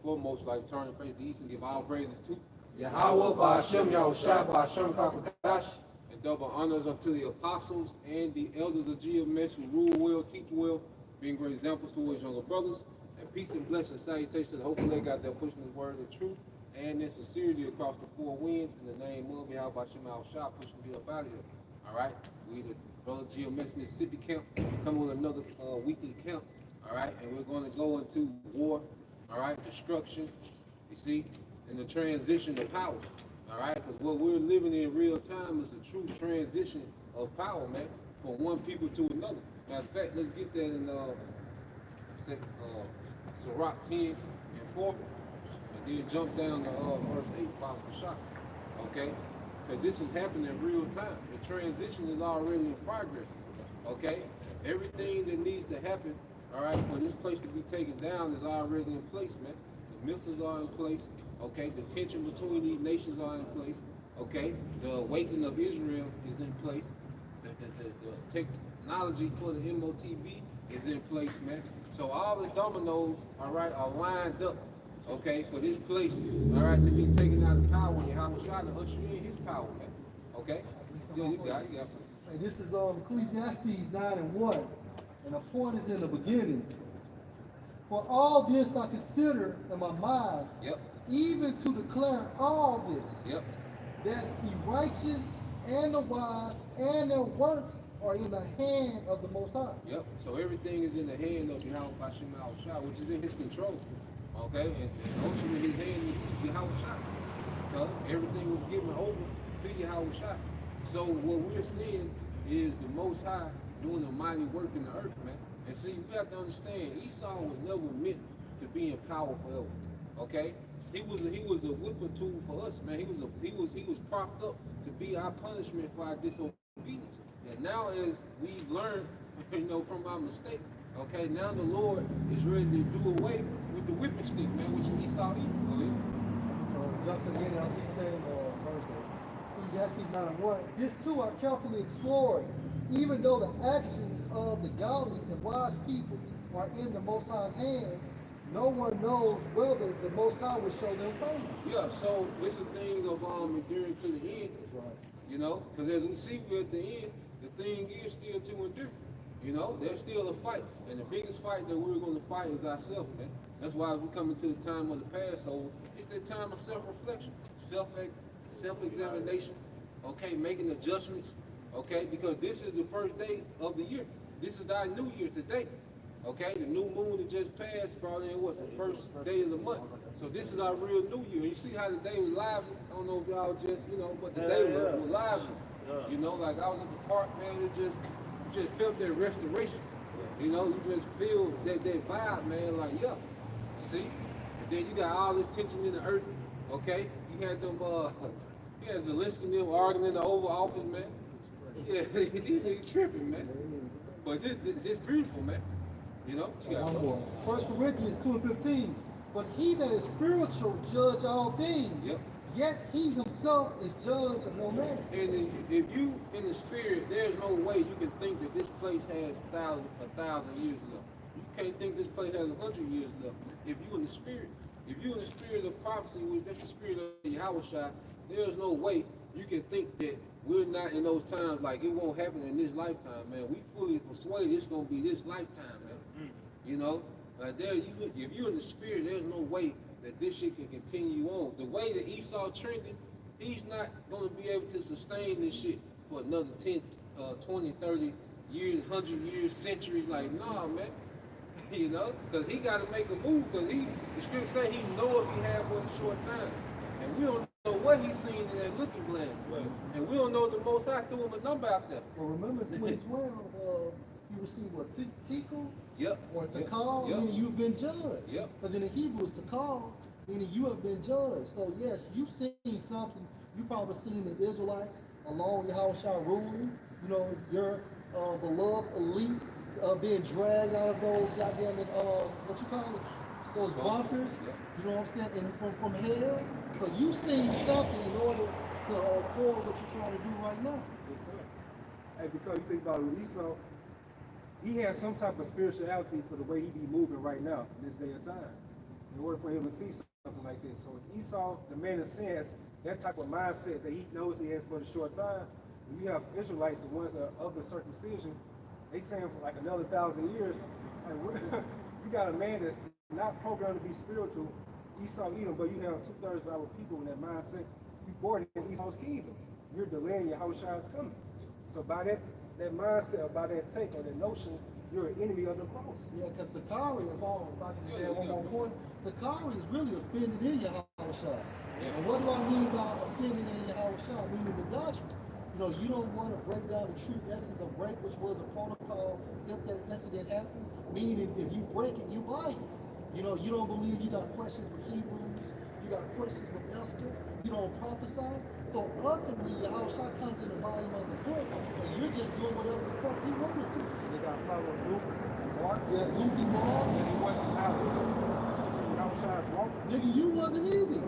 foremost, like turn and face the east and give all praises to Yahweh Ba'Shem Yahushua Ba'Shem Kakadash. and double honors unto the apostles and the elders of GMS who rule well, teach well, being great examples to his younger brothers. And peace and blessing salutations. Hopefully they got there pushing his word of truth and in sincerity across the four winds in the name of Yahweh Ba'Shem Yahushua, pushing me up out of here. All right, we the brother GMS Mississippi camp coming with another weekly camp. All right, and we're going to go into war. All right, destruction. You see, and the transition of power. All right, because what we're living in real time is the true transition of power, man, from one people to another. Matter of fact, let's get that in Sirach 10 and 4, and then jump down to verse 8, follow the shot. Okay? Because this is happening in real time. The transition is already in progress. Okay? Everything that needs to happen, all right, for this place to be taken down is already in place, man. The missiles are in place. Okay? The tension between these nations are in place. Okay? The awakening of Israel is in place. The technology for the MOTV is in place, man. So all the dominoes, all right, are lined up, okay, for this place, all right, to be taken out of power. And how trying to usher in his power, man. Okay? Yeah, you got it. Hey, this is Ecclesiastes 9 and 1. And the point is in the beginning. For all this I consider in my mind, Yep. even to declare all this, Yep. that the righteous and the wise and their works are in the hand of the Most High. Yep. So everything is in the hand of Yahweh Ba'Shem Yahushua, which is in his control. Okay? And ultimately his hand is Yahushua. Because everything was given over to Yahushua. So what we're seeing is the Most High doing a mighty work in the earth, man. And see, we have to understand, Esau was never meant to be in power forever. Okay? He was a whipping tool for us, man. He was propped up to be our punishment for our disobedience. And now as we've learned, from our mistake, okay, now the Lord is ready to do away with the whipping stick, man, which Esau eat. Go ahead. Jump to the end, I'll keep saying Ecclesiastes 9 and 1. This too I carefully explored, even though the actions of the godly and wise people are in the Most High's hands, no one knows whether the Most High will show them favor. Yeah, so it's a thing of enduring to the end. That's right. Because as we see we're at the end, the thing is still to endure. There's still a fight. And the biggest fight that we're going to fight is ourselves, man. That's why we come into the time of the Passover. It's that time of self-reflection, self-examination, okay, making adjustments, okay, because this is the first day of the year. This is our new year today. Okay, the new moon that just passed brought in what, the first day of the month. So this is our real new year. And you see how the day was lively? I don't know if y'all just, but the day was lively. Like I was at the park, man, you just felt that restoration. You just feel that vibe, man, like, yeah. You see? And then you got all this tension in the earth, okay? You had them, you had Zelensky and them arguing in the Oval Office, man. Yeah, these niggas tripping, man. But this beautiful, man. You got 1 Corinthians 2 and 15. But he that is spiritual judge all things. Yep. Yet he himself is judge of no man. And if you in the spirit, there's no way you can think that this place has a thousand years left. You can't think this place has 100 years left. If you in the spirit, of prophecy, which that's the spirit of Yahushua, there's no way you can think that we're not in those times, like it won't happen in this lifetime, man. We fully persuaded it's gonna be this lifetime, man. If you're in the spirit, there's no way that this shit can continue on. The way that Esau trended, he's not gonna be able to sustain this shit for another 10, 20, 30 years, 100 years, centuries. Like, nah, man. Because he got to make a move. Because the script say he know if he have one short time, and we don't know what he's seen in that looking glass, and we don't know the Most High threw him a number out there. Well, remember 2012, you received what, tickle? Yep. Or takal, Yep. meaning you've been judged. Yep. Because in the Hebrew it's takal, meaning you have been judged. So yes, you've seen something. You probably seen the Israelites along with Yahushua ruling. Your beloved elite being dragged out of those goddamn what you call it? Those bunkers. Yep. You know what I'm saying? And from hell. So you seen something in order to afford what you're trying to do right now. Hey, because you think about Esau, he has some type of spirituality for the way he be moving right now in this day and time. in order for him to see something like this. So Esau, the man of sin, has that type of mindset that he knows he has but a short time. When you have Israelites, the ones that are of the circumcision, they saying for like another 1,000 years, like you got a man that's not programmed to be spiritual, Esau Edom, but you have 2/3 of our people in that mindset. You born in Esau's kingdom. You're delaying Yahushua's coming. So by that mindset, by that take or that notion, you're an enemy of the cross. Yeah, because Sakari, if I can just add one more point, Sakari is really offended in Yahushua. And what do I mean by offended in Yahushua? Meaning the doctrine. You know, you don't want to break down the true essence of rape, which was a protocol if that incident happened. Meaning, if you break it, you buy it. You know, you don't believe, you got questions with Hebrews, you got questions with Esther, you don't prophesy. So ultimately, Yahushua comes in the volume of the book, and you're just doing whatever the fuck he wanted to do. And they got a problem with Luke and Mark. Yeah, Luke and Mark. So he wasn't eyewitnesses to Yahushua's walk. Nigga, you wasn't either.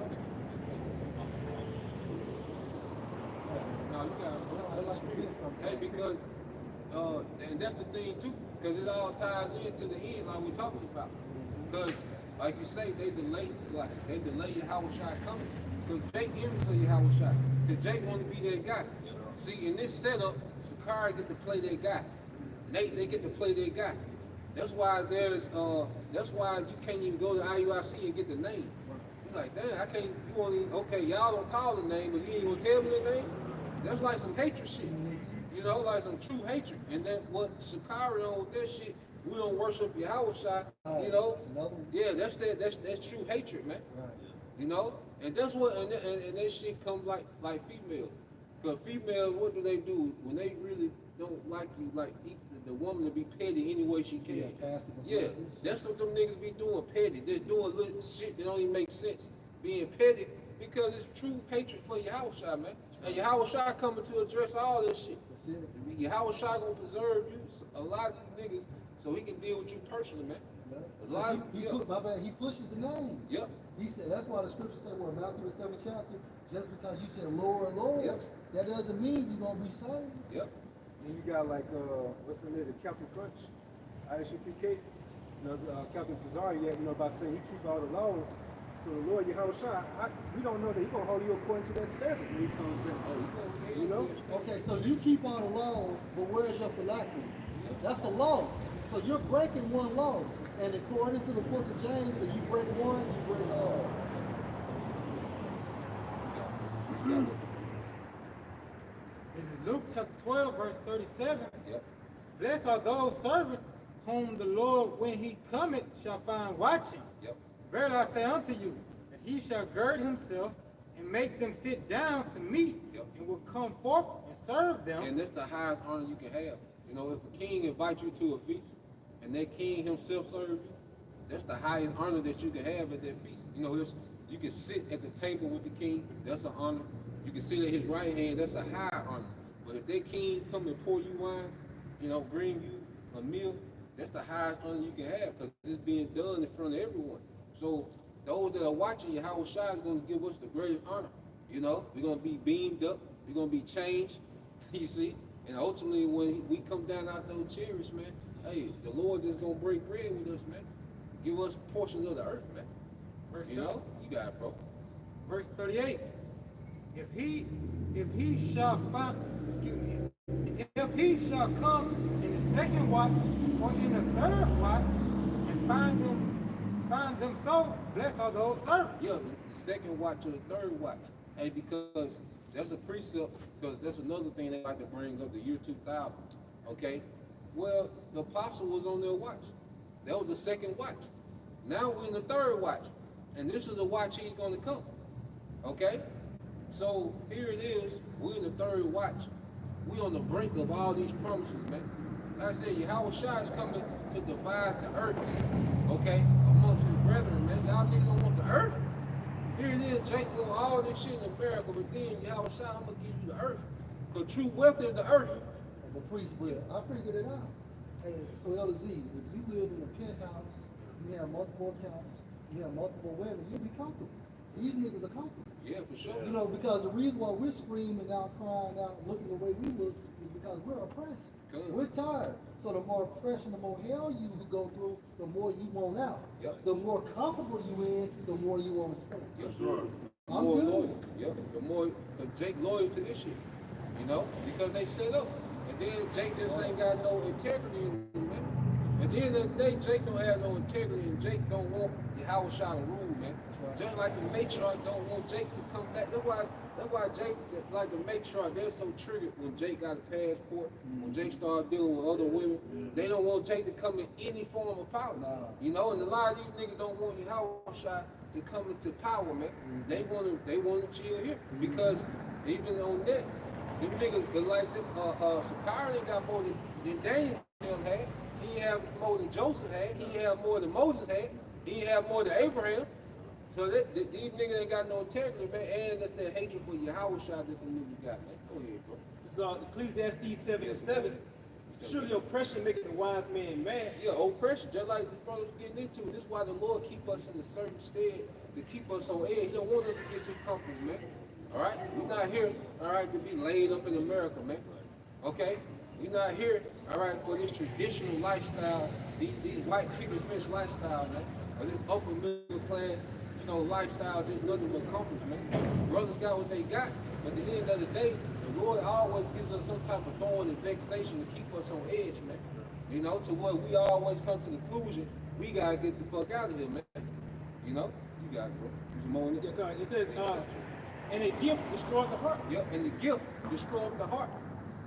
No, you got hey, because and that's the thing too, because it all ties into the end like we're talking about. Because like you say, they delay Yahushua coming. Because Jake envies of Yahushua. Because Jake want to be that guy. See, in this setup, Sakari get to play that guy. They get to play that guy. That's why that's why you can't even go to IUIC and get the name. You're like, damn, I can't, you won't even, okay, y'all don't call the name, but you ain't gonna tell me the name? That's like some hatred shit. You know, like some true hatred. And then what Sakari on with that shit, we don't worship Yahushua, you know? Yeah, that's true hatred, man. You know? And that's what, and that shit comes like females. Because females, what do? When they really don't like you, like the woman to be petty any way she can. Yeah, that's what them niggas be doing, petty. They're doing little shit that don't even make sense. Being petty, because it's true hatred for Yahushua, man. And Yahushua coming to address all this shit. Yahushua gonna preserve you, a lot of you niggas, so he can deal with you personally, man. A lot of, he pushes the name. Yep. He said, that's why the scripture said, well, Matthew the 7th chapter, just because you said Lord, Lord, that doesn't mean you're going to be saved. Yep. And you got like, what's the name, Captain Crunch, ISUPK, you know, Captain Cesario, you know, by saying he keep all the laws. So the Lord Yahushua, we don't know that he's going to hold you according to that standard when he comes back. You know? Okay, so you keep all the laws, but where's your phylactery? That's a law. So you're breaking one law. And according to the book of James, if you break one, you break all. This is Luke chapter 12, verse 37. Yep. Blessed are those servants whom the Lord, when he cometh, shall find watching. Yep. Verily I say unto you, that he shall gird himself and make them sit down to meat, and will come forth and serve them. And that's the highest honor you can have. You know, if a king invites you to a feast, and that king himself serve you, that's the highest honor that you can have at that feast. You know, you can sit at the table with the king, that's an honor. You can sit at his right hand, that's a high honor. But if that king come and pour you wine, you know, bring you a meal, that's the highest honor you can have, because it's being done in front of everyone. So those that are watching, Yahushua is going to give us the greatest honor. You know, we're going to be beamed up, we're going to be changed, you see. And ultimately, when we come down out those chariots, man, hey, the Lord is going to break bread with us, man. Give us portions of the earth, man. You know, you got it, bro. Verse 38. If he shall find, if he shall come in the second watch or in the third watch and find them so, blessed are those servants. Yeah, the second watch or the third watch. Hey, because that's a precept, because that's another thing they like to bring up, the year 2000. Okay? Well, the apostle was on their watch. That was the second watch. Now we're in the third watch. And this is the watch he's going to come. Okay? So here it is. We're in the third watch. We're on the brink of all these promises, man. Like I said, Yahushua is coming to divide the earth. Okay? Amongst his brethren, man. Y'all niggas don't want the earth? Here it is, Jacob, all this shit in America, but then Yahushua, I'm going to give you the earth. Because true wealth is the earth. But priest, I figured it out. Hey, so Elder Z, if you live in a penthouse, you have multiple accounts, you have multiple women, you'll be comfortable. These niggas are comfortable. Yeah, for sure. You know, because the reason why we're screaming out, crying out, looking the way we look is because we're oppressed. Good. We're tired. So the more pressure, the more hell you go through, the more you want out. Yep. The more comfortable you in, the more you want to stay. Yes, sir. The I'm more good. loyal. Yep. The more Jake loyal to this shit. You know, because they set up. And then Jake just ain't got no integrity in him, man. At the end of the day, Jake don't have no integrity, and Jake don't want the house shot to rule, man. Just like the matriarch don't want Jake to come back. That's why Jake, like the matriarch, they're so triggered when Jake got a passport, when Jake started dealing with other women. They don't want Jake to come in any form of power. You know, and a lot of these niggas don't want your house shot to come into power, man. They want to chill here because even on that, them niggas like Sakari ain't got more than Daniel had. He ain't have more than Joseph had. He ain't have more than Moses had. He ain't have more than Abraham. So these niggas ain't got no integrity, man. And that's that hatred for your house shot that the niggas got, man. Go ahead, bro. So Ecclesiastes 7:7. Surely oppression maketh the wise man mad. Yeah, oppression, just like the brother was getting into. This is why the Lord keep us in a certain stead to keep us on edge. He don't want us to get too comfortable, man. All right? We're not here, all right, to be laid up in America, man. Okay? We're not here, all right, for this traditional lifestyle, these white picket fence lifestyle, man, or this upper middle class, you know, lifestyle, just nothing but comfort, man. Brothers got what they got, but at the end of the day, the Lord always gives us some type of thorn and vexation to keep us on edge, man. You know, to where we always come to the conclusion, we gotta get the fuck out of here, man. You know? You got it, bro. There's more in it. Yeah, God. It says, and a gift destroyed the heart. Yep, and the gift destroys the heart.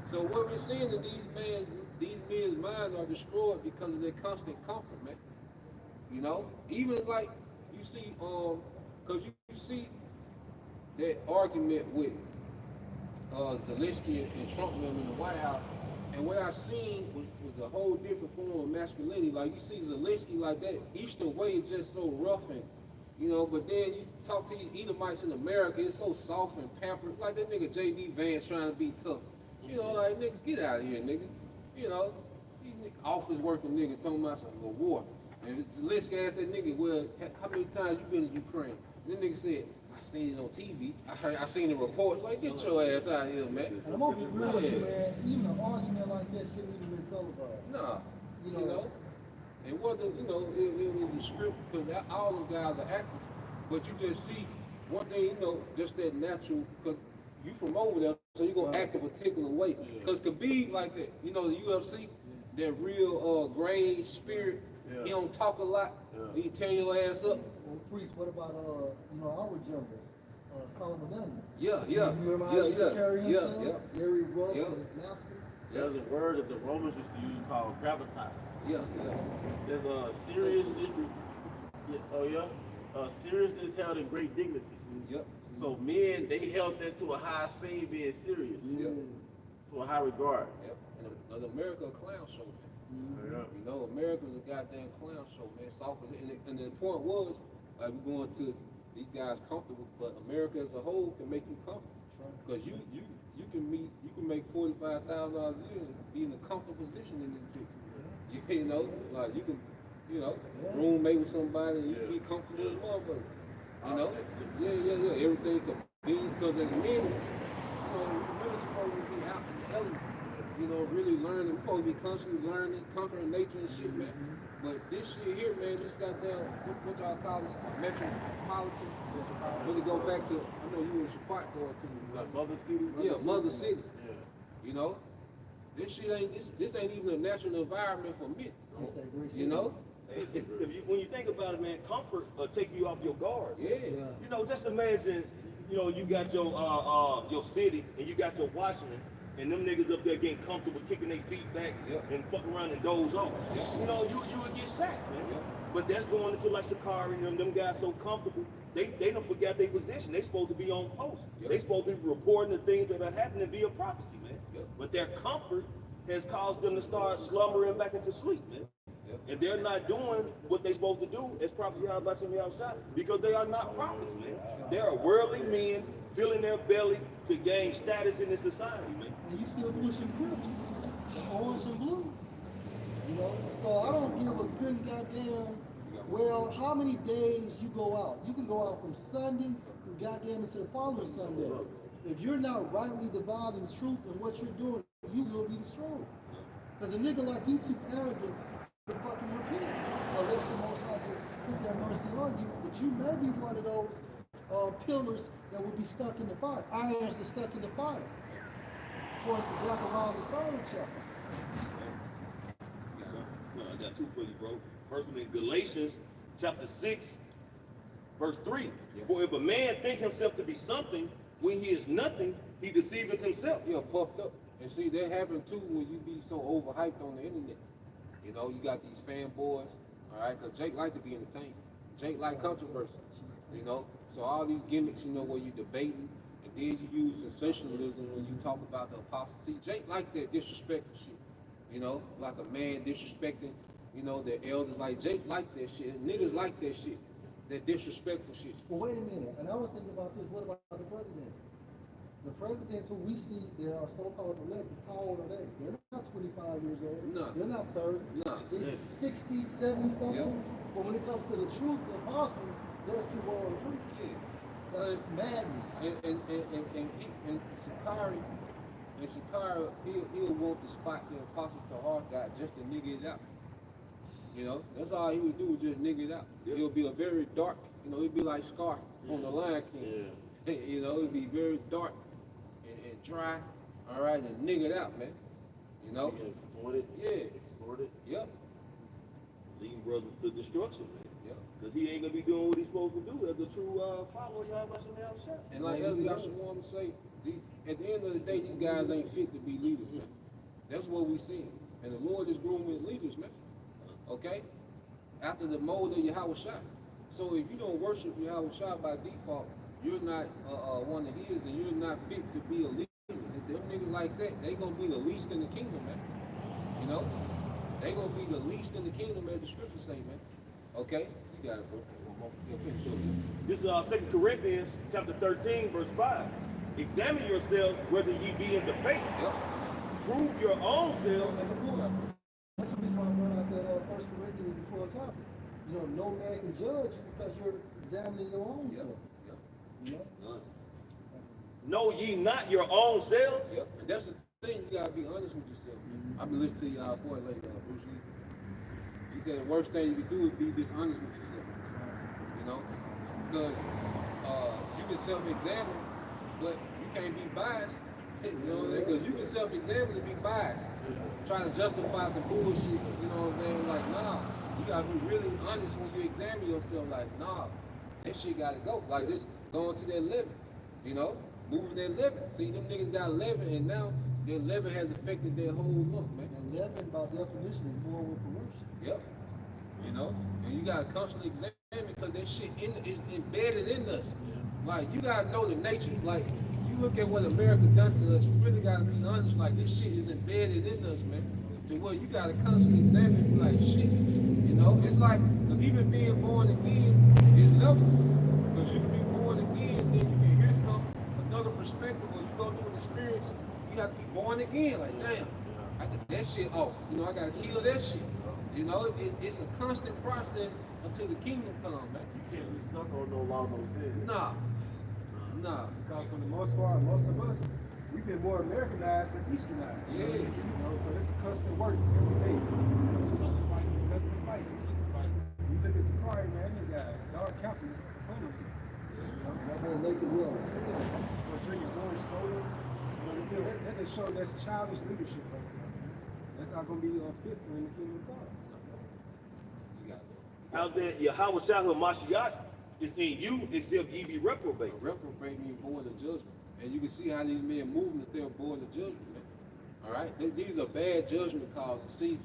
So what we're seeing in these men's minds are destroyed because of their constant comfort, man. You know, even like you see, cause you see that argument with Zelensky and Trump in the White House, and what I seen was a whole different form of masculinity. Like you see Zelensky like that Eastern way is just so rough and, you know, but then you talk to these Edomites in America, it's so soft and pampered. Like that nigga J.D. Vance trying to be tough. You know, like, nigga, get out of here, nigga. You know, office working nigga talking about some war. And Zelensky asked that nigga, well, how many times you been in Ukraine? That nigga said, I seen it on TV. I seen the reports. Like, get your ass out of here, man. And I'm gonna be real with you, man. Even an argument like that shouldn't even been televised. Nah, You you know. know. And whether, you know, it was a script, because all those guys are actors. But you just see one thing, you know, just that natural, because you from over there, so you're going to act a particular way. Because Khabib like that, you know, the UFC, that real grave spirit, he don't talk a lot, he tear your ass up. Well, Priest, what about you know, our jumpers? Solomon Dunn. Yeah. You remember how he used to carry himself? Yeah. Very rough Yeah. and nasty. There's a word that the Romans used to use called gravitas. Yeah. There's a seriousness. Seriousness held in great dignity. Yep. So men, they held that to a high esteem, being serious, to a high regard. Yep. And America a clown show, man. Yeah. You know, America's a goddamn clown show, man. Soft and the point was, like, we're going to these guys comfortable, but America as a whole can make you comfortable. Because you can make $45,000 a year and be in a comfortable position in this bitch. You know, like you can, you know, roommate with somebody and you can be comfortable as a motherfucker. You know? Yeah. Everything can be, because as men, you know, we're really supposed to be out in the element. You know, really learning, we're supposed to be constantly learning, conquering nature and shit, man. But this shit here, man, this goddamn, what y'all call this, metropolitan. Really go back to, I know you in Chappaq going to. Like Mother City. Mother City. Yeah. You know? This shit ain't, this ain't even a natural environment for men. That's that great You know? When you think about it, man, comfort will take you off your guard. Yeah. You know, just imagine, you know, you got your city and you got your Washington, and them niggas up there getting comfortable, kicking their feet back and fuck around and doze off. You know, you would get sacked, man. But that's going into like Sakari and them guys so comfortable, they don't forget their position. They supposed to be on post. They supposed to be reporting the things that are happening via prophecy, man. But their comfort has caused them to start slumbering back into sleep, man. And they're not doing what they're supposed to do as prophets by some outside because they are not prophets, man. They are worldly men filling their belly to gain status in the society, man. And you still pushing Crips, and orange and blue. You know? So I don't give a good goddamn, well, how many days you go out? You can go out from Sunday to goddamn into the following Sunday. If you're not rightly dividing the truth and what you're doing, you will be destroyed. Because a nigga like you too arrogant to fucking repent. Unless the Most High just put that mercy on you. But you may be one of those pillars that will be stuck in the fire. Irons are stuck in the fire. According to Zechariah the 3rd chapter. No, I got two for you, bro. First one in Galatians chapter 6, verse 3. For if a man think himself to be something, when he is nothing, he deceiveth himself. Yeah, puffed up. And see, that happened too when you be so overhyped on the internet. You know, you got these fanboys, all right? Because Jake like to be entertained. Jake like controversy, you know? So all these gimmicks, you know, where you debating, and then you use sensationalism when you talk about the apostle. See, Jake like that disrespectful shit, you know? Like a man disrespecting, you know, the elders. Like Jake like that shit. Niggas like that shit, that disrespectful shit. Well, wait a minute. And I was thinking about this. What about the presidents? The presidents who we see that are so-called elected, how old are they? They're not 25 years old. No. They're not 30. No. They're 60, 70 something. Yep. But when it comes to the truth, the apostles, they're too old to preach. Shit. That's madness. And Sakari, he'll want to spot the apostle to heart guy just to nigga it out. You know, that's all he would do, just nigga it out. It'll be a very dark, you know, it'd be like Scar on the Lion King. Yeah. You know, it'd be very dark and dry, all right, and nigga it out, man. You know? Export it. Yeah. Export it. Yep. Leading brothers to destruction, man. Yep. Because he ain't gonna be doing what he's supposed to do as a true follower. Y'all watching the outside. And like Elder Yashua to say, at the end of the day, these guys ain't fit to be leaders, man. That's what we see. And the Lord is grooming leaders, man. Okay? After the mold of Yahweh Shai. So if you don't worship Yahweh Shai by default, you're not one of his, and you're not fit to be a leader. Them niggas like that, they gonna be the least in the kingdom, man. You know? They gonna be the least in the kingdom, as the scriptures say, man. Okay? You got it, bro. This is 2 Corinthians chapter 13, verse 5. Examine yourselves whether ye be in the faith. Yep. Prove your own selves. That's the reason why I brought out that 1 Corinthians 12 chapter. You know, no man can judge you because you're examining your own self. Yep. You know? Know ye not your own selves? Yep. And that's the thing, you gotta be honest with yourself. I've been listening to y'all boy lately, Bruce Lee. He said the worst thing you can do is be dishonest with yourself. You know? Because you can self-examine, but you can't be biased. You know, because you can self-examine and be biased. Trying to justify some bullshit, you know what I'm saying? Like, nah, you gotta be really honest when you examine yourself. Like, nah, that shit gotta go. Like this, going to their living, you know, moving their living. See, them niggas got 11, and now their living has affected their whole look, man. And 11, by definition, is born with corruption. Yep. You know, and you gotta constantly examine because that shit is embedded in us. Like, you gotta know the nature. Like, you look at what America done to us, you really gotta be honest. Like, this shit is embedded in us, man. To where you gotta constantly examine, like, shit. You know, it's like, because even being born again is level. Because you can be born again, then you can hear another perspective. When you go through an experience, you have to be born again. Like, damn, I got that shit off. You know, I gotta kill that shit. You know, it's a constant process until the kingdom comes, man. You can't be stuck on no law, no sin. Nah. Because for the most part, most of us, we've been more Americanized than Easternized. Yeah. You know, so it's a constant work every day. Constant fight. You look at Sakari, man, they got dark counsel that's upon himself. That boy Laker Young. Or drinking orange soda. You know, that just shows that's childish leadership right there. That's not going to be fit for in the kingdom of God. You got it. How then Yahweh Shah Mashiach is in you, except ye be reprobate. Reprobate means void of judgment. And you can see how these men moving that they're void of judgment, man. All right? These are bad judgment calls. See,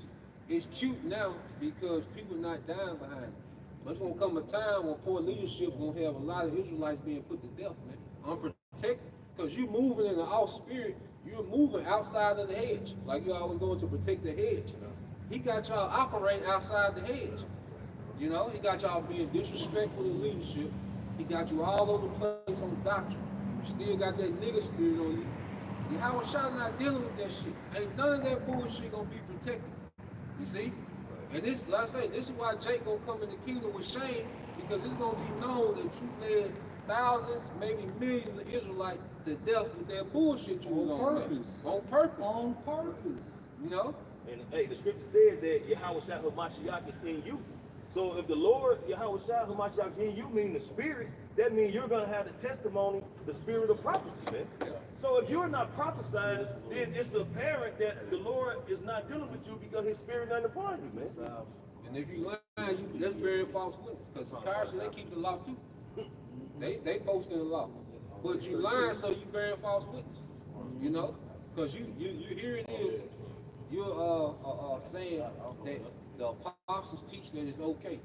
it's cute now because people not dying behind it. But it's going to come a time when poor leadership's going to have a lot of Israelites being put to death, man. Unprotected. Because you moving in the off spirit, you're moving outside of the hedge. Like you're always going to protect the hedge. He got y'all operating outside the hedge. You know, he got y'all being disrespectful to leadership. He got you all over the place on doctrine. You still got that nigga spirit on you. Yahweh Shai not dealing with that shit. Ain't none of that bullshit gonna be protected. You see? And this, like I say, this is why Jake gonna come in the kingdom with shame, because it's gonna be known that you led thousands, maybe millions of Israelites to death with that bullshit you was on. Purpose. On purpose. On purpose. You know? And hey, the scripture said that Yahweh Shah Hamashiach is in you. So if the Lord Yahweh Shah Hamashiach is in you, mean the spirit, that means you're gonna have the testimony, the spirit of prophecy, man. So if you're not prophesying, then it's apparent that the Lord is not dealing with you because his spirit not upon you, man. And if you lying, that's bearing false witness. Because Sakari, they keep the law too. They boast in the law. But you lying, so you bearing false witness. You know? Because you here it is, you're saying that the apostles teach that it's okay.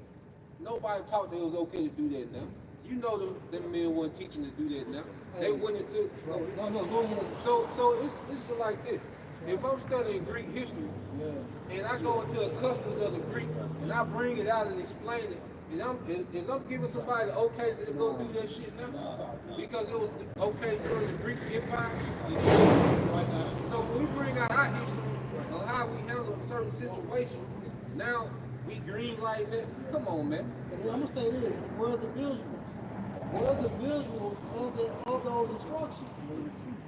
Nobody taught that it was okay to do that now. You know them men weren't teaching to do that now. They went into No, go ahead. so it's just like this. If I'm studying Greek history and I go into the customs of the Greek and I bring it out and explain it, and I'm giving somebody okay to go do that shit now because it was okay during the Greek Empire. So when we bring out our history of how we handle a certain situation, now we green light that. Come on, man. And I'm gonna say this: where's the visuals? Where's the visuals of those instructions?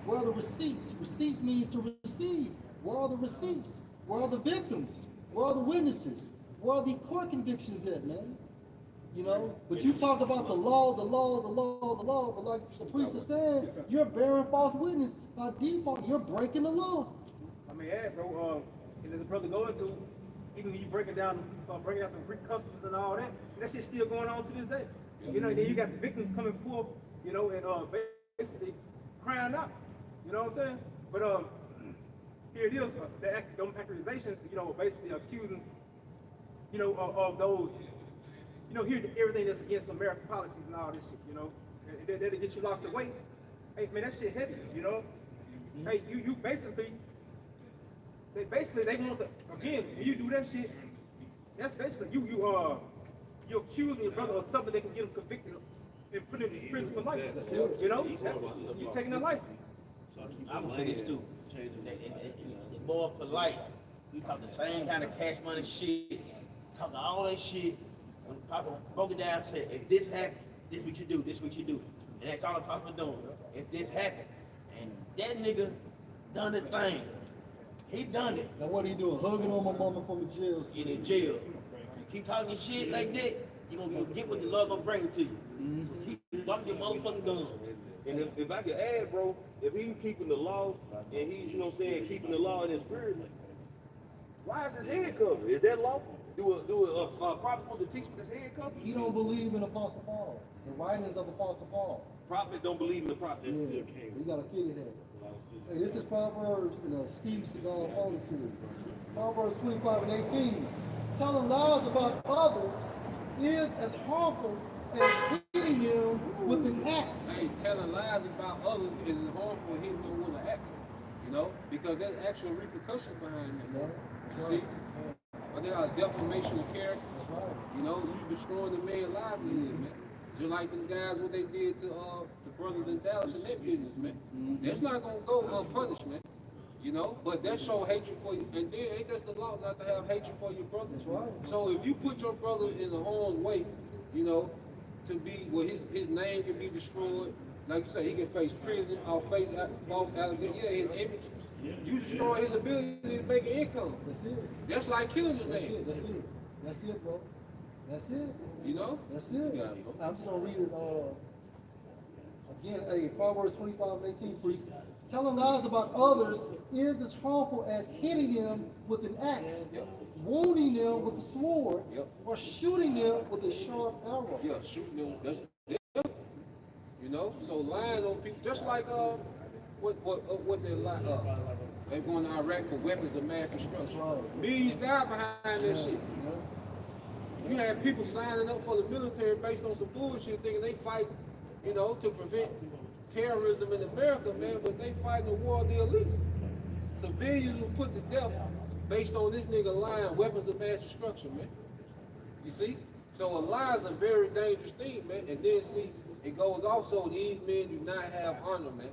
Where are the receipts? Receipts means to receive. Where are the receipts? Where are the victims? Where are the witnesses? Where are the court convictions at, man? You know, but you talk about the law, but like the priest is saying, you're bearing false witness by default. You're breaking the law. I mean, yeah, bro. And as the brother go into, even when you breaking out the Greek customs and all that, that shit's still going on to this day. You know, then you got the victims coming forth, you know, and basically crying out. You know what I'm saying? But here it is, them accusations, you know, basically accusing, you know, of those, you know, here everything that's against American policies and all this shit, you know, that'll get you locked away. Hey, man, that shit heavy, you know. Hey, you basically, they want to, again, when you do that shit, that's basically you're accusing your brother of something they can get him convicted of and put him in prison for life. You know, you're taking their life. I'm gonna say this too. It's more polite. We talk the same kind of cash money shit, talk all that shit. When Papa broke it down, said, if this happened, this what you do, this what you do. And that's all the Papa doing. If this happened, and that nigga done the thing. He done it. Now what he doing? Hugging on my mama from the jail. In the jail. You keep talking shit like that, you gonna get what the Lord gonna bring to you. Keep bumping your motherfucking guns. And if I could add, bro, if he's keeping the law and he's, you know what I'm saying, keeping the law in his spirit, why is his head covered? Is that lawful? Do a prophet supposed to teach with his head covered? He don't believe in Apostle Paul, the writings of Apostle Paul. Prophet don't believe in the prophet. Yeah, we got a kid in there. Hey, this is Proverbs, Steve Seagal Fortitude. Proverbs 25 and 18. Telling lies about others is as harmful as hitting them with an axe. Hey, telling lies about others is as harmful as hitting someone with an axe. You know, because there's actual repercussions behind that. Yeah, You see? But there are defamation of character. that's right. You know, you destroying the man's livelihood, man. Just like them guys, what they did to the brothers in Dallas in that business, man. That's not gonna go unpunished, man. You know, but that show hatred for you. And then ain't that the law not to have hatred for your brother? That's right. So if you put your brother in the harm's way, you know, to be where his name can be destroyed, like you say, he can face prison or face false allegations. Yeah, his image. You destroy his ability to make an income. That's it. That's like killing the That's man. it. That's it. That's it, bro. That's it. You know? That's it. Yeah, I'm just gonna read it again. Proverbs 25 and 18, priest. Telling lies about others is as harmful as hitting them with an axe, wounding them with a sword, or shooting them with a sharp arrow. Yeah, shooting them. That's different. You know? So lying on people, just like what they lie they going to Iraq for weapons of mass destruction. That's right. Millions died behind that shit. Yeah. You had people signing up for the military based on some bullshit, thinking they fight, you know, to prevent terrorism in America, man, but they fighting the war of the elites. Civilians were put to death based on this nigga lying, weapons of mass destruction, man. You see? So a lie is a very dangerous thing, man. And then see, it goes also, these men do not have honor, man.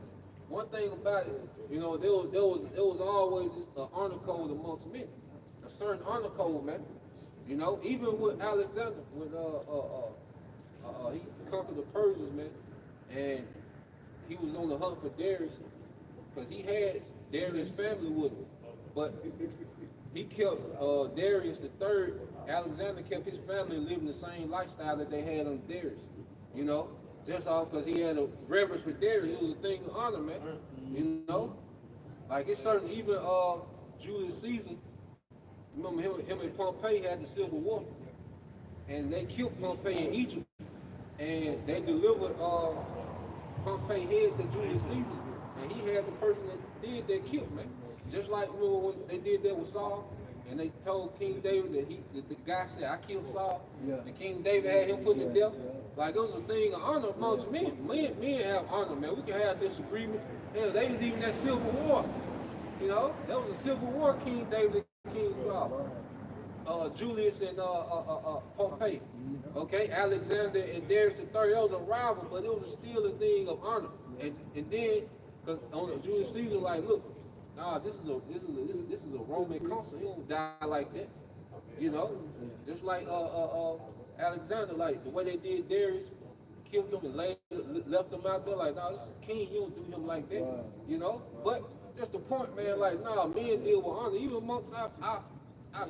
One thing about it, you know, there was always an honor code amongst men. A certain honor code, man. You know, even with Alexander, when he conquered the Persians, man, and he was on the hunt for Darius, because he had Darius' family with him. But he kept Darius the third. Alexander kept his family living the same lifestyle that they had on Darius. You know, just all because he had a reverence for Darius. It was a thing of honor, man. You know, like it's certain even Julius Caesar. Remember him and Pompey had the Civil War, and they killed Pompey in Egypt, and they delivered Pompey head to Julius Caesar, and he had the person that did that killed, man. Just like remember when they did that with Saul, and they told King David that the guy said, "I killed Saul," and King David had him put to death. Like it was a thing of honor amongst men. Men have honor, man. We can have disagreements. Hell, they was even that Civil War. You know, that was a Civil War, King David and King Saul. Julius and Pompey. Okay, Alexander and Darius the third. That was a rival, but it was still a thing of honor. And then, because Julius Caesar like, look, nah, this is a Roman consul. He don't die like that. You know, just like Alexander, like the way they did Darius, killed him and left him out there. Like, nah, this is a king. You don't do him like that. You know, but that's the point, man. Like, nah, men deal with honor, even amongst our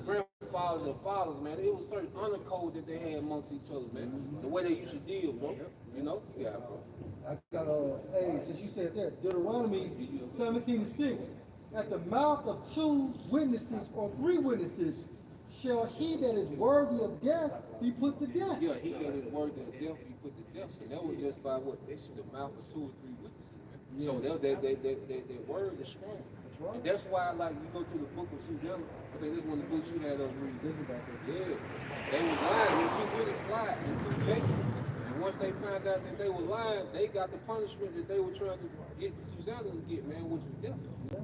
grandfathers and fathers, man. It was certain honor code that they had amongst each other, man. The way they used to deal, bro. You know? Yeah, bro. I got hey, since you said that, Deuteronomy 17:6, at the mouth of 2 witnesses or 3 witnesses shall he that is worthy of death be put to death. Yeah, he that is worthy of death be put to death. So that was just by what? This is the mouth of 2 or 3 witnesses, man. Yeah. So that word is strong. That's right. And that's why, like, you go to the book of Susanna, I think this one of the books you had us read. Think about that. Yeah. They were lying. When 2 witnesses lied, and 2 Jacob. And once they found out that they were lying, they got the punishment that they were trying to get Susanna to get, man, which was death. Yeah.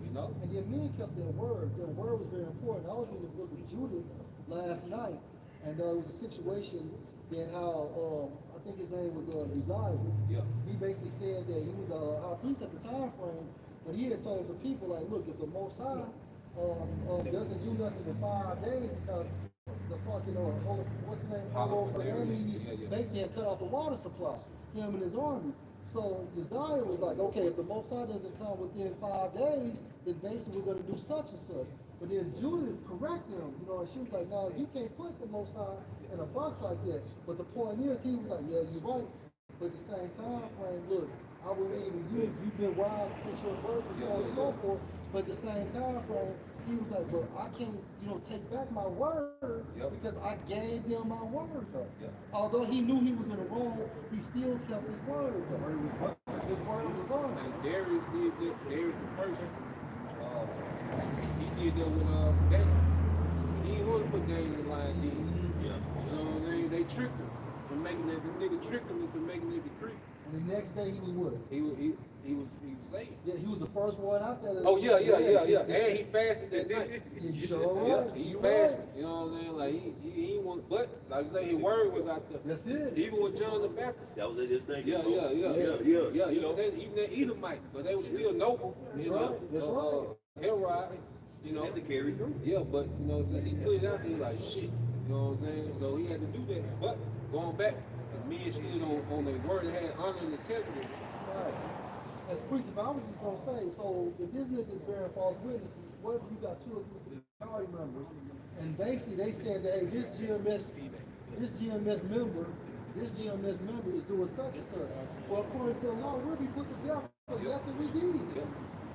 You know? And then men kept their word. Their word was very important. I was reading the book of Judith last night, and it was a situation that how I think his name was Uzziah. Yeah. He basically said that he was a high priest at the time frame, but he had told the people like, look, if the Most High doesn't do nothing in 5 days because the fucking what's his name, basically had cut off the water supply, him and his army. So Uzziah was like, okay, if the Most High doesn't come within 5 days, then basically we're going to do such and such. But then Judith corrected him, you know, and she was like, no, you can't put the Most High in a box like that. But the point is, he was like, yeah, you're right. But at the same time frame, look, I believe in you. You've been wise since your birth and so on and so forth. But at the same time frame, he was like, but I can't, take back my word because I gave them my word. Although he knew he was in the wrong, he still kept his word. His word was gone. And Darius did that. Darius the first. He did that with Daniel. He didn't want to put Daniel in the line, did he? Yeah. You know what I mean? They tricked him. The nigga tricked him into making that decree. And the next day he was what? He was saved. Yeah, he was the first one out there. Oh yeah. And he fasted that night. He sure was. He fasted. You know what I'm saying? Like he want, but like you say, his word was out there. That's it. Even with John the Baptist. That was his thing. Yeah. You know, Even that Edomites, but they were still noble. You know, That's right. Herod. You know, had to carry through. yeah, but since he put it out there, like shit. You know what I'm saying? So he had to do that. But going back, the men stood on their word. They had honor and integrity. Right. As priest, if I was just gonna say, so if this nigga's bearing false witnesses, what if you got 2 or 3 security members, and basically they said that, hey, this GMS member is doing such and such. Well, according to the law, we'll be put to death for nothing we did.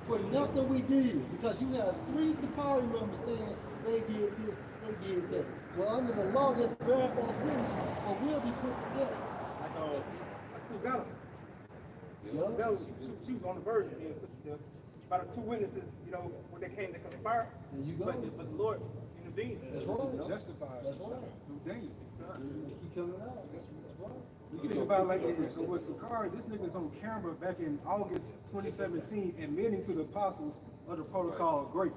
For nothing we did, because you have 3 security members saying they did this, they did that. Well, under the law, that's bearing false witness, or will be put to death. Like Susanna. Yeah. Susanna, she was on the verge of being put to death. By the 2 witnesses, when they came to conspire. There you go. But the Lord intervened. That's right. Justified. That's right. Through Daniel. Keep coming out. That's right. You think about like with Sakari, this nigga's on camera back in August 2017 admitting to the apostles of the protocol of grace.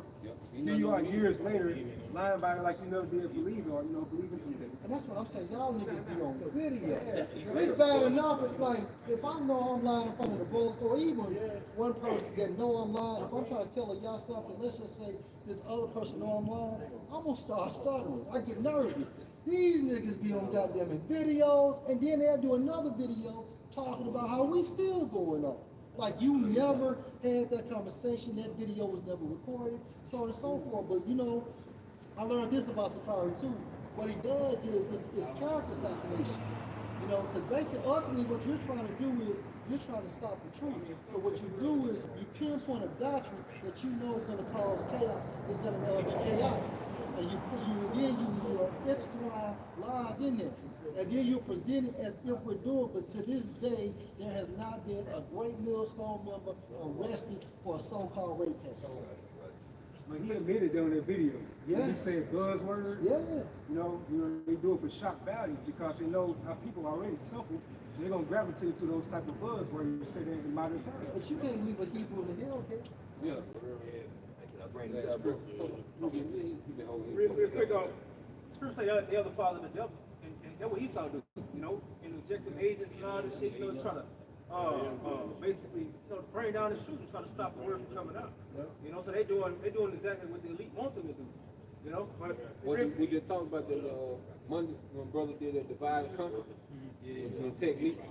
Here you are years later, lying about it like you never did believe or believing something. And that's what I'm saying. Y'all niggas be on video. It's bad enough if if I know I'm lying in front of the brothers, or even one person that know I'm lying, if I'm trying to tell y'all something, let's just say this other person know I'm lying, I'm gonna start stuttering. I get nervous. These niggas be on goddamn videos, and then they'll do another video talking about how we still going on. Like you never had that conversation, that video was never recorded, so on and so forth. But you know, I learned this about Sakari too. What he does is character assassination. You know, because basically, ultimately, what you're trying to do is you're trying to stop the truth. So what you do is you pinpoint a doctrine that you know is going to cause chaos, is going to be chaotic, and you intertwine lies in there, and then you present it as if we're doing. But to this day, there has not been a great millstone member arrested for a so-called rape case. But he admitted though in that video. Yeah. He said buzzwords. Yeah. You know, they do it for shock value because they know how people are already simple, so they're gonna gravitate to those type of buzzwords you say that in modern times. But you can't leave a Hebrew in the hell, okay? Yeah. Real quick, Scripture say the other father of the devil, and that's what Esau do, you know, and injecting agents and all this shit, you know, to try to basically, you know, bring down the truth and try to stop the word from coming out. You know, so they doing exactly what the elite want them to do. You know, but we just talked about that Monday when brother did that divide and conquer. And techniques.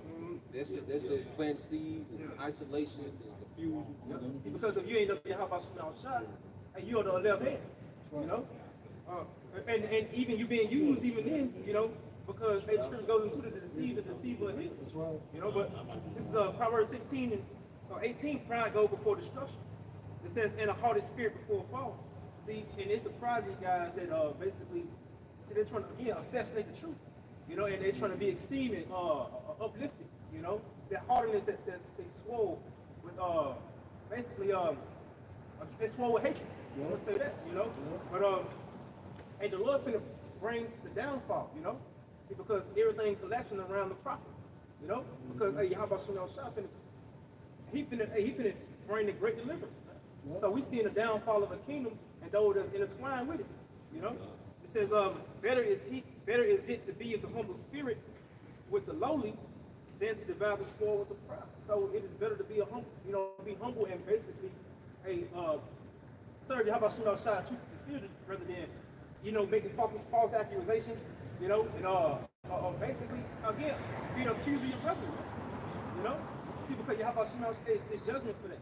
That's just plant seeds and isolation and confusion. because if you ain't up there, how about you shot, and you're the left hand, you know, and even you being used even then, you know, because the scripture goes into the deceiver and his. That's right. You know, but this is Proverbs 16 and 18. Pride go before destruction. It says, and a haughty spirit before a fall. See, and it's the pride guys that basically, see, they're trying to assassinate the truth. You know, and they're trying to be esteemed and uplifted. You know, that hardiness that they swole with basically they swole with hatred. Yeah. Let's say that. You know, Yeah. but and the Lord finna bring the downfall. You know, see, because everything collapsing around the prophets. You know, because hey, how about Shah finna he finna bring the great deliverance. Yeah. So we seeing the downfall of a kingdom and those that's intertwined with it. You know, it says better is it to be of the humble spirit with the lowly than to divide the spoil with the proud. So it is better to be be humble and basically serve. How about Shah truth and sincerity rather than making false accusations. You know, and basically again being accused of your brother. You know, see, because how about it's judgment for that.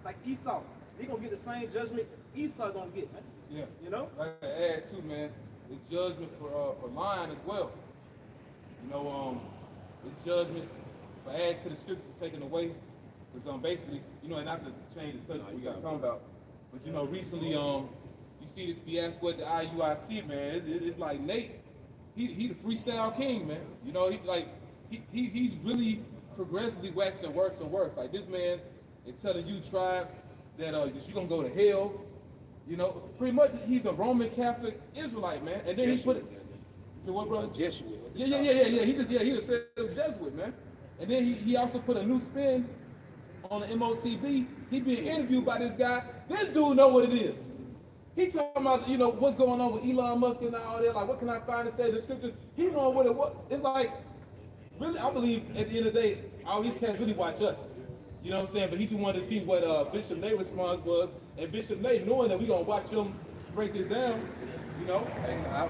Like Esau, he gonna get the same judgment Esau gonna get, man. Yeah. You know? Like to add too, man, it's judgment for lying as well. You know, it's judgment for adding to the scriptures and taking away. Because basically, and not to change the subject we got talking about, but recently, you see this fiasco at the IUIC, man. It's like Nate, he the freestyle king, man. You know, he's really progressively waxing worse and worse. Like this man is telling you tribes that you're gonna go to hell. You know, pretty much he's a Roman Catholic Israelite, man. And then he put it to what, brother? Jesuit. Yeah. He was a Jesuit, man. And then he also put a new spin on the MOTB. He being interviewed by this guy. This dude know what it is. He talking about, what's going on with Elon Musk and all that. Like, what can I find to say the scripture? He know what it was. It's like, really, I believe at the end of the day, all these cats really watch us. You know what I'm saying? But he just wanted to see what Bishop Nay's response was. And Bishop Nay, knowing that we're going to watch him break this down, Hey, All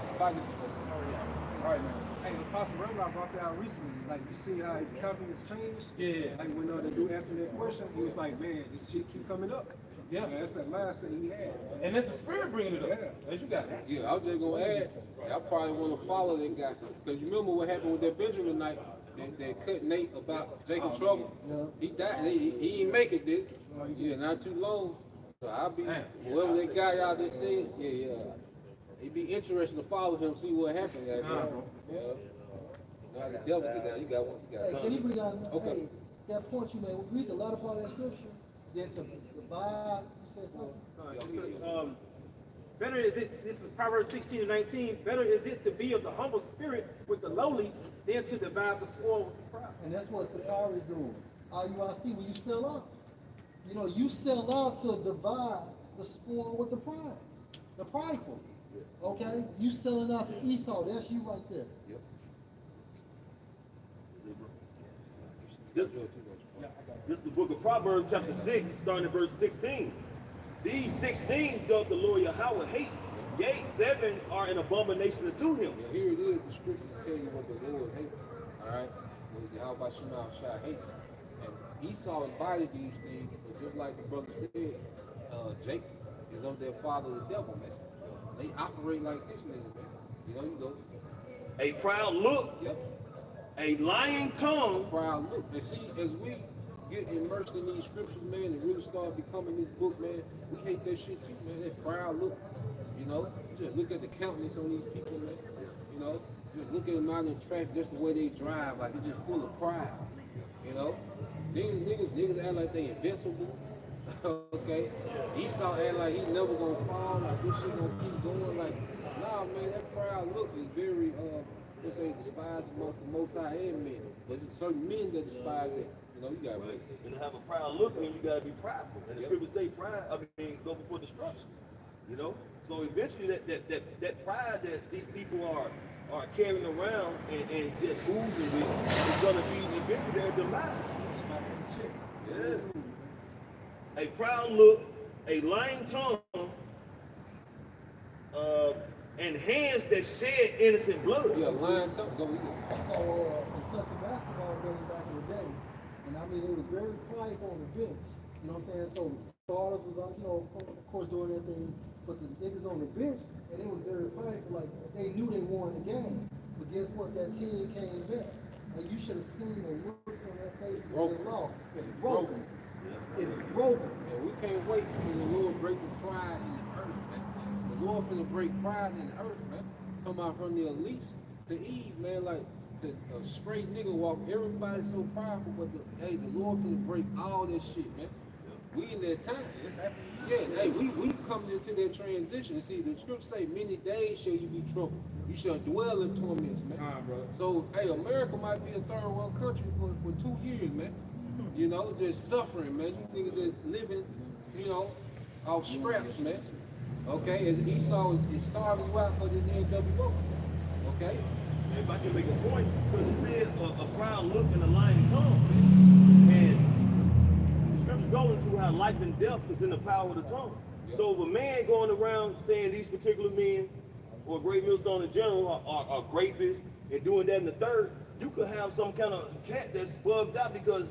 right, man. Hey, Apostle Remlot brought that out recently. Like, you see how his countenance changed? Yeah. Like, when the dude asked him that question, he was like, man, this shit keep coming up. Yeah. That's that last thing he had. And that's the spirit bringing it up. Yeah. As you got it. Yeah, I was just gonna add, I probably want to follow that guy. Because you remember what happened with that Benjamin night, that cut Nate about Jacob Trouble? Yeah. He died, he didn't make it, did he? Yeah, not too long. So I'll be, whoever that guy out there said, yeah. It'd be interesting to follow him, see what happens. Yeah. Now the devil get down, you got one, Hey, can you bring out, Okay. hey, that point you made, we read the latter part of that scripture, then to divide, you said something? Better is it, this is Proverbs 16 and 19, better is it to be of the humble spirit with the lowly than to divide the spoil with the proud. And that's what Sakari is doing. IUIC, when you sell out, you sell out to divide the spoil with the prize, the prideful. Okay? You selling out to Esau, that's you right there. This is the book of Proverbs, chapter 6, starting at verse 16. These 16 doth the Lord Yahweh hate. Yea, 7 are an abomination unto him. Yeah, here it is, the scripture tell you what the Lord hates. All right? How about Shema Shah hates? And Esau embodied these things, but just like the brother said, Jacob is of their father the devil, man. They operate like this nigga, man. You go. A proud look, Yep. a lying tongue. Proud look. And see, as we get immersed in these scriptures, man, and really start becoming this book, man, we hate that shit too, man. That proud look. Just look at the countenance on these people, man. Just look at them out in traffic, just the way they drive, like it's just full of pride. Niggas act like they invincible. Okay? Esau act like he never gonna fall, like this shit gonna keep going. Like, nah, man, that proud look is very, let's say, despised amongst the Most High and men. But it's certain men that despise that. You gotta Right. And to have a proud look means you gotta be prideful. And the scriptures say pride, go before destruction. So eventually that pride that these people are carrying around and just oozing with is gonna be eventually their demise. Yes. A proud look, a lying tongue, and hands that shed innocent blood. Yeah, lying tongue. Go eat I saw Kentucky basketball game back in the day, and I mean, it was very prideful on the bench. You know what I'm saying? So the starters was out, of course, doing their thing, but the niggas on the bench, and it was very prideful. Like, they knew they won the game, but guess what? That team came back, and you should have seen the looks on their faces when they lost. It broke them. It broke them. And we can't wait till the Lord break the pride in the earth, man. The Lord finna break pride in the earth, man. Talking about from the elites to Eve, man, like to a straight nigga walk. Everybody's so prideful, but the Lord finna break all that shit, man. We in that time. It's happening. Yeah, hey, we coming into that transition. See, the scriptures say, many days shall you be troubled. You shall dwell in torments, man. Bro. So, hey, America might be a third world country for 2 years, man. Just suffering, man. You niggas just living, off scraps, man. Okay, as Esau is starving you out for this NWO. Okay? And if I can make a point, because it said a proud look and a lying tongue. And the scriptures go into how life and death is in the power of the tongue. So if a man going around saying these particular men, or Great Millstone in general, are rapists and doing that in the third, you could have some kind of cat that's bugged out because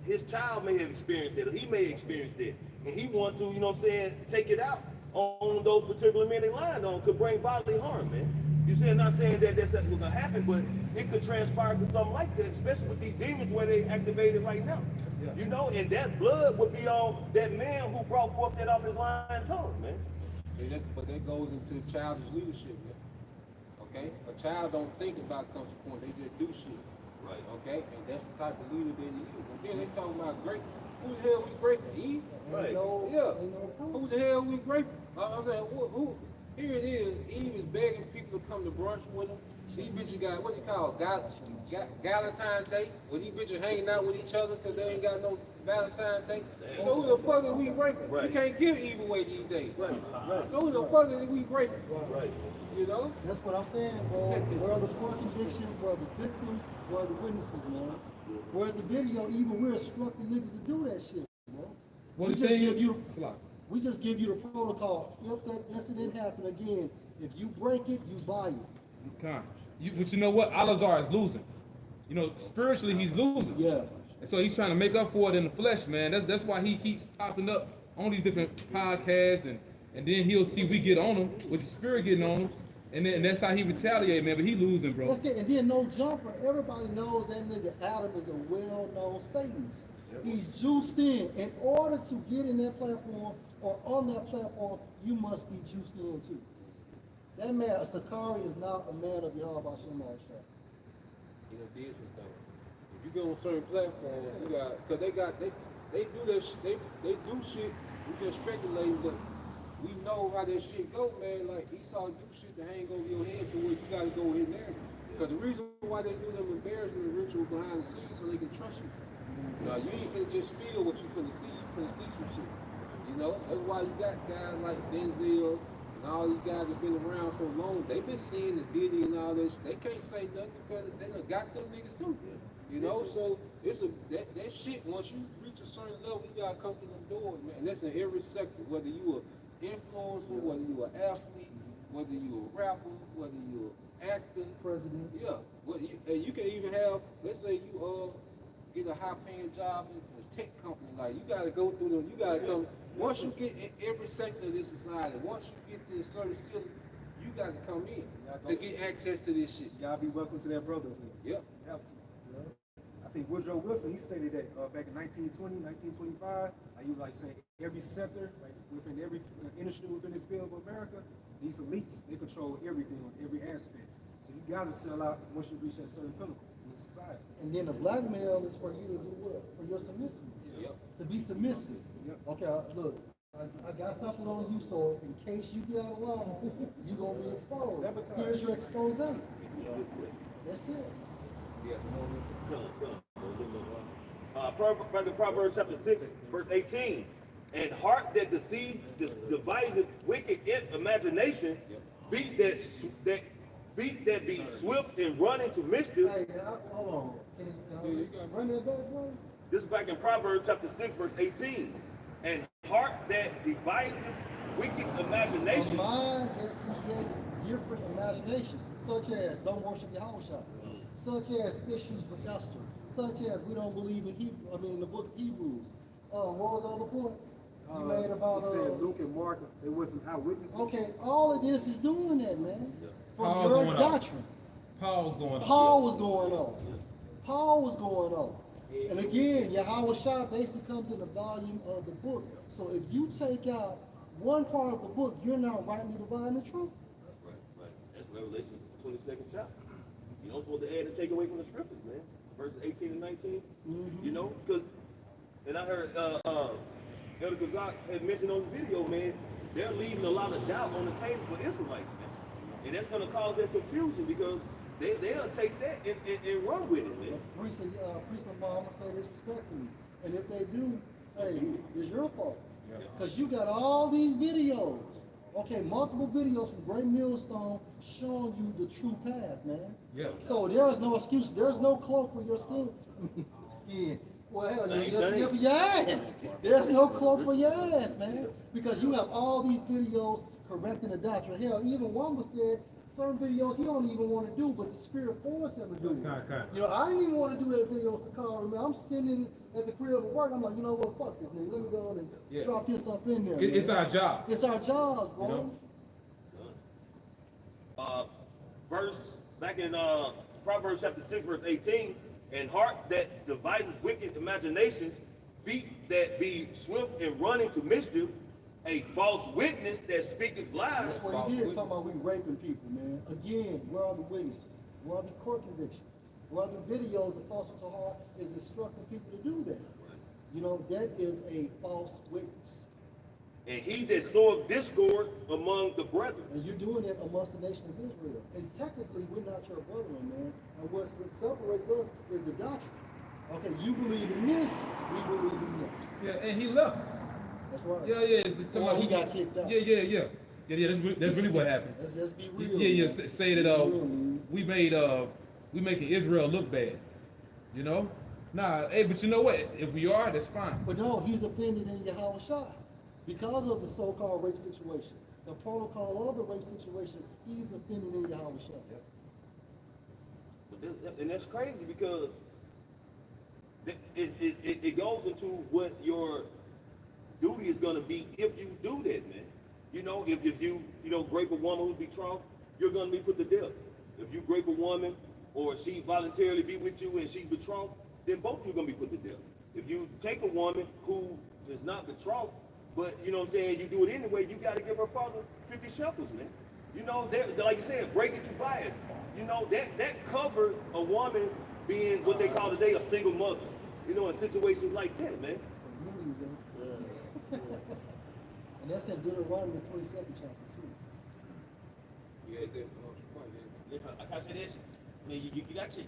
his child may have experienced that, or he may have experienced that, and he want to, take it out on those particular men they lied on, could bring bodily harm, man. You see, I'm not saying that that's what's gonna happen, but it could transpire to something like that, especially with these demons where they activated right now. Yeah. And that blood would be on that man who brought forth that off his lying tongue, man. But that goes into childish leadership, man. Okay? A child don't think about consequence, they just do shit. Right. Okay? And that's the type of leader that he is. And then they talking about great. Who the hell we raping? Eve? Right. Who the hell we raping? I'm saying, who? Here it is. Eve is begging people to come to brunch with him. These bitches got, what they call, Valentine's Day, when these bitches hanging out with each other because they ain't got no Valentine's Day. So who the fuck are we raping? Right. You can't give Eve away these days. Right. So who the fuck are we raping? Right. That's what I'm saying, bro. Where are the contradictions? Where are the victims? Where are the witnesses, man? Where's the video? Even we're instructing niggas to do that shit, bro. Well, We the just thing give is, you the protocol. If that incident happen again, if you break it, you buy it. But you know what? Alazar is losing. Spiritually he's losing. Yeah. And so he's trying to make up for it in the flesh, man. That's why he keeps popping up on these different podcasts, and then he'll see we get on him, with the spirit getting on him, and that's how he retaliate, man. But he losing, bro. That's it. And then no jumper. Everybody knows that nigga Adam is a well-known Satanist. He's juiced in. In order to get in that platform or on that platform, you must be juiced in too. That man, Sakari, is not a man of Yahweh Shemar Shah. Did some things. If you go on certain platforms, you got, cause they do that shit, they do shit, we just speculating, but we know how that shit go, man. Like Esau do shit to hang over your head to where you gotta go in there. Cause the reason why they do them embarrassment ritual behind the scenes so they can trust you. Now you ain't finna just spill what you finna see, you finna see some shit. That's why you got guys like Denzel and all these guys that been around so long, they been seeing the Diddy and all this. They can't say nothing because they done got them niggas too. So it's that shit, once you reach a certain level, you gotta come through them doors, man. And that's in every sector, whether you an influencer, whether you an athlete, whether you a rapper, whether you an actor, President. Yeah. And you can even have, let's say you get a high paying job in a tech company. Like you gotta go through them. You gotta come. Once you get in every sector of this society, once you get to a certain ceiling, you got to come in to get access to this shit. Y'all be welcome to that brotherhood. Yep. You have to. I think Woodrow Wilson, he stated that back in 1920, 1925, he was like saying every sector, like within every industry within this field of America, these elites, they control everything on every aspect. So you got to sell out once you reach that certain pinnacle in society. And then the blackmail is for you to do what? For your submissiveness. Yep. To be submissive. Yep. Okay, look, I got something on you, so in case you get out of line, you're going to be exposed. Sabotage. Here's your expose. That's it. Proverbs chapter 6, verse 18. And heart that deceives, devises wicked imaginations, feet that be swift and run into mischief. Hey, hold on. Can you run that back, bro? This is back in Proverbs chapter 6, verse 18. And heart that devises wicked A imaginations. mind that creates different imaginations, such as don't worship Yahweh, such as issues with Esther, such as we don't believe in Hebrew. I mean, in the book of Hebrews. What was the other point you made about? He said Luke and Mark, they wasn't eyewitnesses. Okay, all of this is doing that, man. From Paul's your going up. doctrine. Paul's going. Paul was going on. Paul was going on. And again, Yahweh Shah basically comes in the volume of the book. So if you take out one part of the book, you're not rightly dividing the truth. Right. That's Revelation 22nd chapter. You don't supposed to add and take away from the scriptures, man. Verses 18 and 19. You know, because, and I heard Elder Kazak had mentioned on the video, man, they're leaving a lot of doubt on the table for Israelites, man. And that's going to cause their confusion because they'll take that and run with it, man. Priest and Mama say this respectfully. And if they do, hey, it's your fault. Because you got all these videos. Okay, multiple videos from Great Millstone showing you the true path, man. Yeah. So there's no excuse. There's no cloak for your skin. Well, hell, Same there's thing. for your ass. There's no cloak for your ass, man. Because you have all these videos correcting the doctrine. Hell, even Wamba said certain videos he don't even want to do, but the Spirit forced him to do it. Okay. You know, I didn't even want to do that video with Sakara. Man, I'm sitting at the crib at work. I'm like, you know what? Fuck this nigga. Let me go and drop this up in there. It's man. our job. It's our jobs, bro. You know? Verse back in Proverbs chapter 6, verse 18, and heart that devises wicked imaginations, feet that be swift and run into mischief, a false witness that speaketh lies. That's what he did, talking about we raping people, man. Again, where are the witnesses? Where are the court convictions? Where are the videos Apostle Tahar is instructing people to do that? You know, that is a false witness. And he that soweth discord among the brethren. And you're doing it amongst the nation of Israel. And technically, we're not your brethren, man. And what separates us is the doctrine. Okay, you believe in this, we believe in that. Yeah, and he left. That's right. Yeah. Or he got kicked out. Yeah. That's really what happened. Let's be real. Yeah. man. Say that we making Israel look bad. You know? Nah, hey, but you know what? If we are, that's fine. But no, he's offended in Yahweh Shah. Because of the so-called rape situation, the protocol of the rape situation, he's offended in Yahweh Shah. And that's crazy because it goes into what your duty is going to be if you do that, man. You know, if you rape a woman who's betrothed, you're going to be put to death. If you rape a woman or she voluntarily be with you and she's betrothed, then both of you are going to be put to death. If you take a woman who is not betrothed, but you know what I'm saying, you do it anyway, you got to give her father 50 shekels, man. You know, like you said, break it to buy it. You know, that covered a woman being what they call today a single mother. You know, in situations like that, man. And that's in Deuteronomy 22nd chapter 2. Yeah, I can't say this. I mean, you got to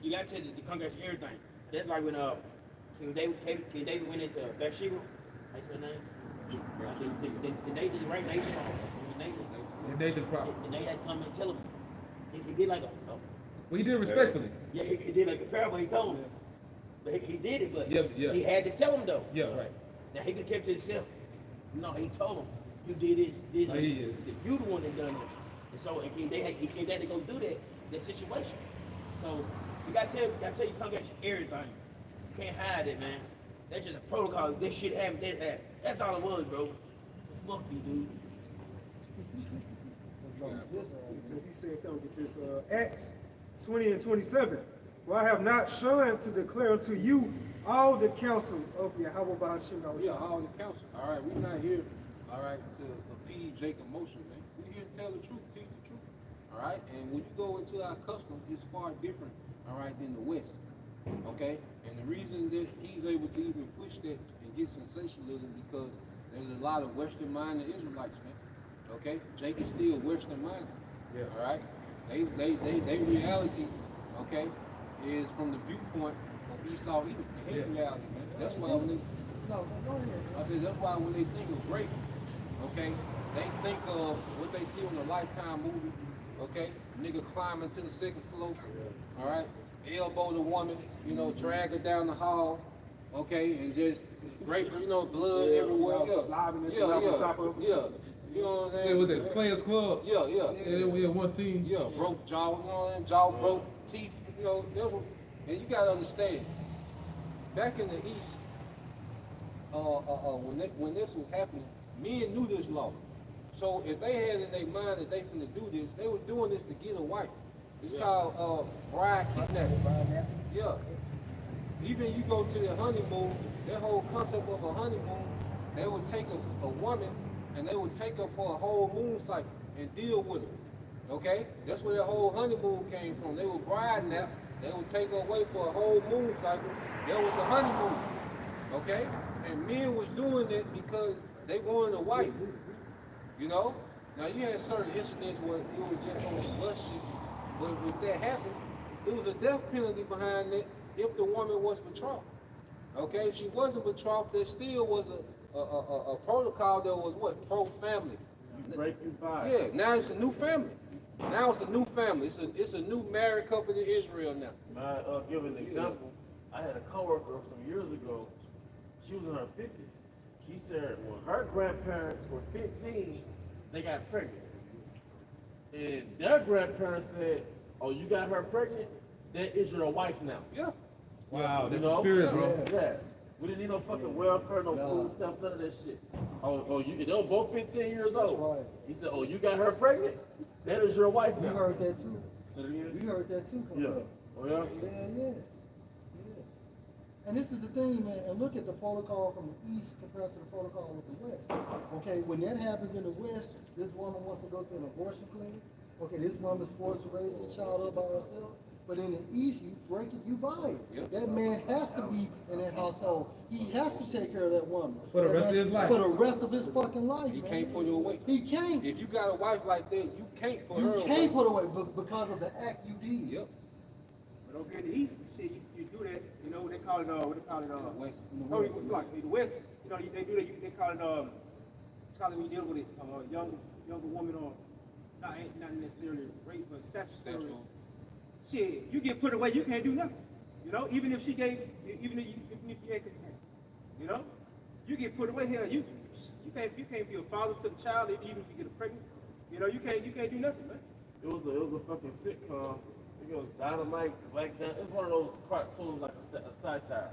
congregate everything. That's like when King David went into Bathsheba. I said her name. The Nathan, right? Nathan. Nathan problem. And they had to come and tell him. He did like a Well, he did it respectfully. yeah, he did like a parable. He told him. But he did it, but Yeah. he had to tell him though. Yeah, right. Now he could have kept to himself. No, he told him, you did this. Oh, he is. You the one that done this. And so he came down to go do that situation. So you gotta tell your congregation everything. can't hide it, man. That's just a protocol. This shit happened, that happened. That's all it was, bro. Fuck you, dude. Since he said, don't get this, Acts 20 and 27. For I have not shunned to declare unto you all the counsel of Yahweh Ba'ashim. Yeah, all the counsel. All right, we're not here, all right, to appease Jacob's emotion, man. We're here to tell the truth, teach the truth. All right, and when you go into our custom, it's far different, all right, than the West. Okay, and the reason that he's able to even push that and get sensationalism because there's a lot of Western-minded Israelites, man. Okay, Jacob's still Western-minded. Yeah. All right, they reality, okay, is from the viewpoint of Esau Edom. His reality, man. That's why when they, No, go ahead. I said that's why when they think of rape, okay, they think of what they see on the Lifetime movie, okay, nigga climbing to the second floor, all right, elbow the woman, you know, drag her down the hall, okay, and just rape her, you know, blood everywhere. Yeah, slobbing it yeah, on top of her. yeah. You know what I'm saying? Yeah, with the Players Club. Yeah, yeah. Yeah, one scene. Yeah, broke jaw, you know what I'm saying? Jaw broke, teeth, you know, that's what, and you gotta understand, back in the East, when this was happening, men knew this law. So if they had in their mind that they finna do this, they were doing this to get a wife. It's called bride kidnapping. Yeah. Even you go to the honeymoon, that whole concept of a honeymoon, they would take a woman and they would take her for a whole moon cycle and deal with her. Okay? That's where the whole honeymoon came from. They would bride nap, they would take her away for a whole moon cycle. That was the honeymoon. Okay? And men was doing it because they wanted a wife. You know? Now you had certain incidents where it was just on some bus shit. But if that happened, it was a death penalty behind it if the woman was betrothed. Okay? If she wasn't betrothed, there still was a protocol that was what? Pro-family. You break your body. Yeah, now it's a new family. Now it's a new family. It's a new married couple in Israel now. I give an example. I had a coworker some years ago. She was in her 50s. She said when her grandparents were 15, they got pregnant. And their grandparents said, "Oh, you got her pregnant? That is your wife now." Yeah. Wow, You that's know? the spirit, bro. Yeah. We didn't need no fucking welfare, no food stuff, none of that shit. They were both 15 years old. right. He said, "Oh, you got her pregnant? That is your wife We now." heard that too. Say it again? We heard that too. Come Yeah. up. Oh yeah. Yeah. And this is the thing, man, and look at the protocol from the East compared to the protocol of the West. Okay, when that happens in the West, this woman wants to go to an abortion clinic. Okay, this woman's forced to raise this child up by herself. But in the East, you break it, you buy it. Yep. That man has to be in that household. He has to take care of that woman. For the rest of his life. For the rest of his fucking life, He man. can't put her away. He can't. If you got a wife like that, you can't put her You away. can't put away because of the act you did. Yep. But over here in the East, shit, you do that, you know, they call it, West. no, it's like, in the West, you know, they do that, they call it, when you deal with it, younger woman or, not necessarily rape, but statutory. Shit, you get put away, you can't do nothing. You know, even if you had consent, you know, you get put away here, you can't be a father to the child, even if you get pregnant. You know, you can't do nothing, man. It was a fucking sitcom. I think it was Dynamite, Black Dynamite. It's one of those cartoons like a satire.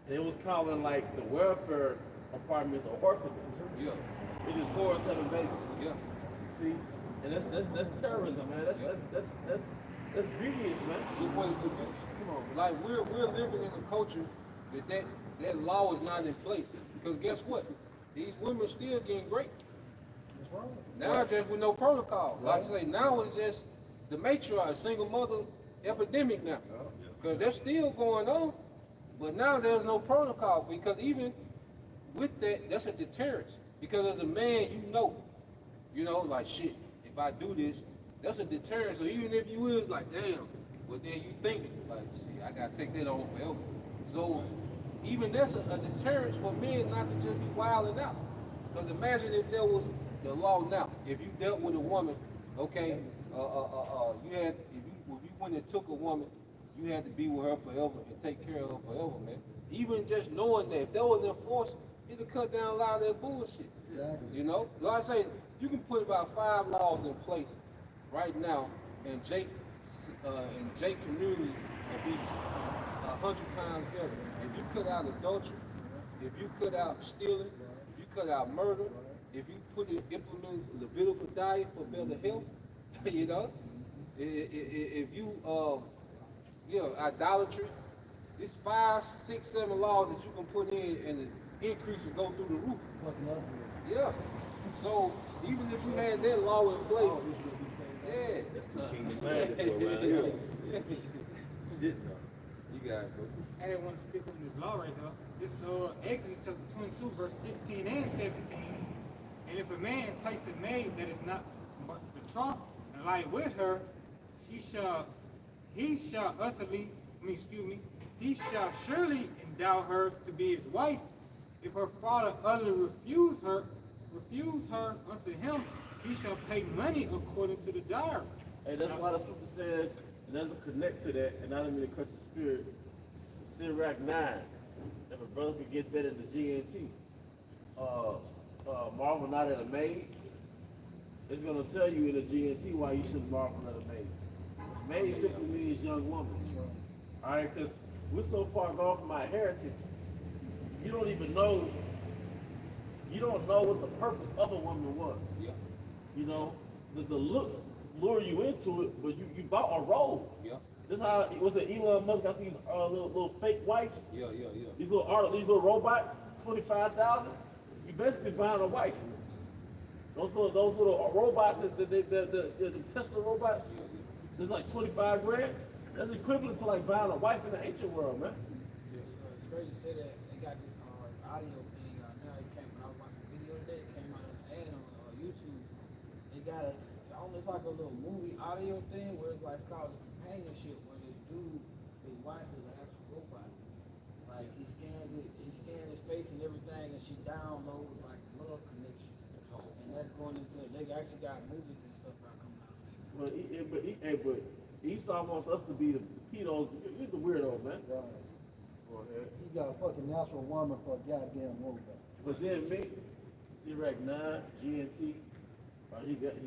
And it was calling like the welfare apartments or orphanages. Yeah. It just whores having babies. Yeah. See, and that's terrorism, man. That's grievous, man. It was come on, like we're living in a culture that law is not in place. Because guess what? These women still getting raped. That's right. Now just with no protocol. Like I say, now it's just the matriarch, single mother epidemic now. Because that's still going on. But now there's no protocol. Because even with that, that's a deterrent. Because as a man, you know, like shit, if I do this, that's a deterrent. So even if you was like, damn, but then you think, like, shit, I gotta take that on forever. So even that's a deterrent for men not to just be wilding out. Because imagine if there was the law now. If you dealt with a woman, okay, you had if you went and took a woman, you had to be with her forever and take care of her forever, man. Even just knowing that, if that was enforced, it'd cut down a lot of that bullshit. Exactly. You know? Like I say, you can put about 5 laws in place right now, and Jake communities will be 100 times better. If you cut out adultery, if you cut out stealing, if you cut out murder, if you implement Levitical diet for better health, you know, if you idolatry, it's 5, 6, 7 laws that you can put in and the increase will go through the roof. Fucking up. Yeah. So even if you had that law in place, yeah. That's too kingdom-minded for around here. You got it, bro. I didn't want to speak on this law right here. This is Exodus chapter 22, verse 16 and 17. And if a man takes a maid that is not betrothed and lie with her, he shall surely endow her to be his wife. If her father utterly refuse her unto him, he shall pay money according to the dowry. And that's why the scripture says, and there's a connect to that, and I don't mean to cut your spirit, Sirach 9, if a brother could get that in the GNT, marvel not at a maid, it's going to tell you in the GNT why you shouldn't marvel at a maid. Maid simply means young woman. All right, because we're so far gone from our heritage, you don't know what the purpose of a woman was. Yeah. You know, the looks lure you into it, but you bought a robe. Yeah. This how was it? Elon Musk got these little fake wives. Yeah. These little robots, 25,000. You basically buying a wife. Those little robots, the Tesla robots. There's like 25 grand. That's equivalent to like buying a wife in the ancient world, man. It's crazy to say that they got this audio thing out now. It came when I was watching the video today. It came out an ad on YouTube. They got us almost like a little movie audio thing where it's like it's called the companionship, where this dude, his wife is an actual robot. Like she scans his face and everything, and she downloads like love connection. And that's going into they actually got movies and stuff out coming out. But Esau wants us to be the pedos. You're the weirdo, man. Right. Go ahead. You got a fucking natural woman for a goddamn robot. But then me, Sirach 9, GNT. Oh, he got it.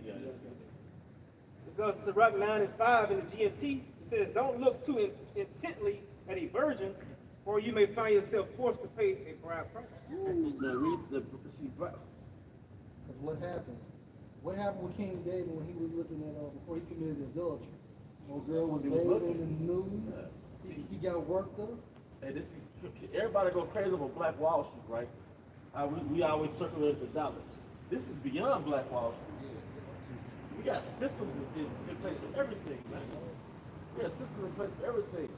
It's Sirach 9 and 5 in the GMT. It says, don't look too intently at a virgin, or you may find yourself forced to pay a bride price. Because what happens? What happened with King David when he was looking at before he committed adultery? Old girl was He was bathed looking. in the nude. He got worked up. Hey, everybody go crazy over Black Wall Street, right? We always circulate the dollars. This is beyond Black Wall Street. We got systems in place for everything, man. We got systems in place for everything.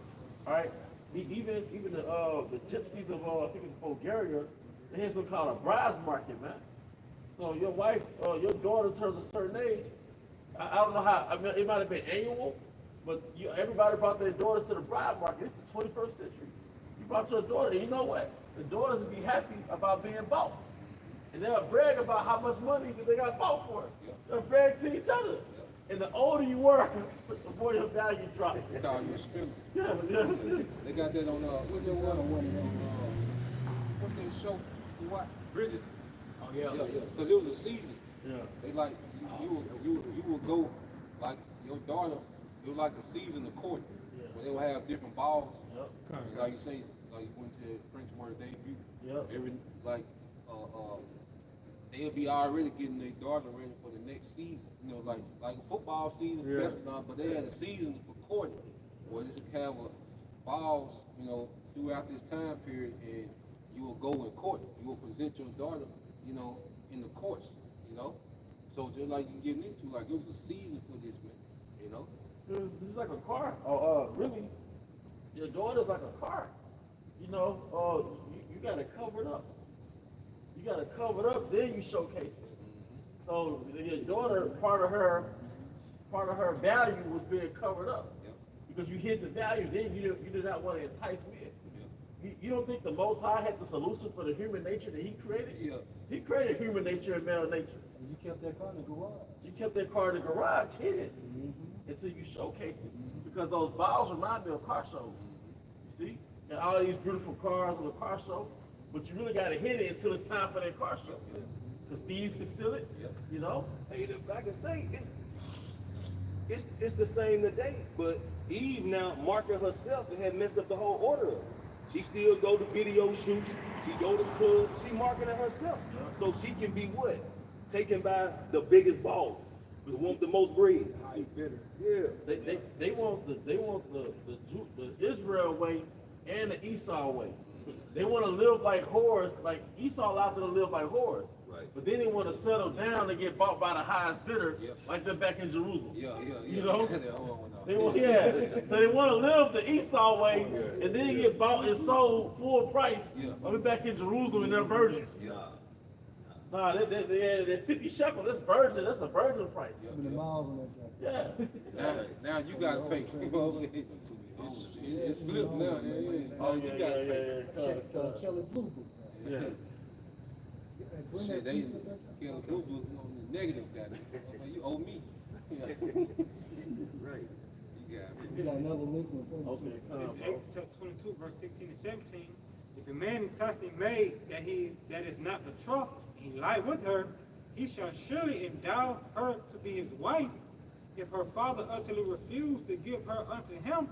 All right. Even the gypsies of I think it's Bulgaria, they had something called a bride's market, man. So your wife, your daughter turns a certain age. I don't know how. I mean, it might have been annual, but everybody brought their daughters to the bride market. It's the 21st century. You brought your daughter, and you know what? The daughters will be happy about being bought, and they'll brag about how much money that they got bought for it. They'll brag to each other. And the older you were, the more your value dropped. They call you a spinner. Yeah. They got that on what's that one on what's that show you watch? Bridget. Oh yeah. Because it was a season. Yeah. They like you would go like your daughter. It was like a season of court where they would have different balls. Yep. And like you say, like you went to French word debut. Yep. Every like they'll be already getting their daughter ready for the next season. You know, like a football season, basketball, but they had a season for court where they could have balls, you know, throughout this time period, and you will go in court. You will present your daughter, you know, in the courts, you know. So just like you getting into, like it was a season for this, man, you know. This is like a car. Really, your daughter's like a car. You know, you got to cover it up. You got to cover it up, then you showcase it. So your daughter, part of her value was being covered up. Yep. Because you hid the value, then you did not want to entice men. You don't think the Most High had the solution for the human nature that He created? Yeah. He created human nature and male nature. And you kept that car in the garage. You kept that car in the garage hidden until you showcase it. Because those balls remind me of car shows. You see? And all these beautiful cars on the car show, but you really got to hit it until it's time for that car show. Because thieves can steal it, you know? Hey, I can say, it's the same today. But Eve now marking herself and had messed up the whole order. She still go to video shoots. She go to clubs. She marketing herself, so she can be what? Taken by the biggest ball, the one with the most bread. He's bitter. Yeah. They want the Israel way and the Esau way. They want to live like whores, like Esau allowed them to live like whores. Right. But then they want to settle down and get bought by the highest bidder, like they're back in Jerusalem. You know? They want, so they want to live the Esau way and then get bought and sold full price. I'll be back in Jerusalem and they're virgins. Nah, they're 50 shekels. That's virgin. That's a virgin price. 70 miles on that guy. Yeah. Now you gotta pay. It's flipped now. Oh You gotta pay. Check Kelly Blue Book. Yeah. Hey, bring Shit, that they piece of that. kill Blue Book on the negative guy. You owe me. Right. You got me. We got another link in front of Okay. This is Exodus chapter 22, verse 16 and 17. If a man entice a maid that is not betrothed, and he lie with her, he shall surely endow her to be his wife. If her father utterly refuse to give her unto him,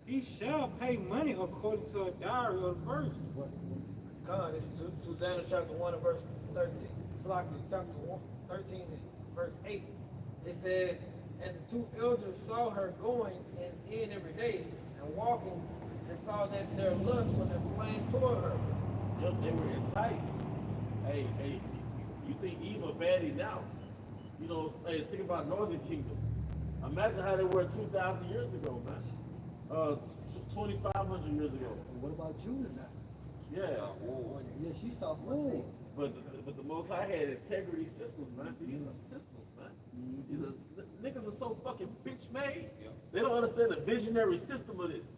he shall pay money according to a dowry of virgins. God, this is Susanna chapter 1 and verse 13. Slack chapter 1, 13 and verse 8. It says, and the two elders saw her going in every day and walking, and saw that their lust was inflamed toward her. Yep, they were enticed. Hey, you think Eve a baddie now? You know, hey, think about Northern Kingdom. Imagine how they were 2,000 years ago, man. 2,500 years ago. And what about Judah now? Yeah. Yeah, she stopped running. But the Most High had integrity systems, man. See, these are systems, man. These are niggas are so fucking bitch made. They don't understand the visionary system of this.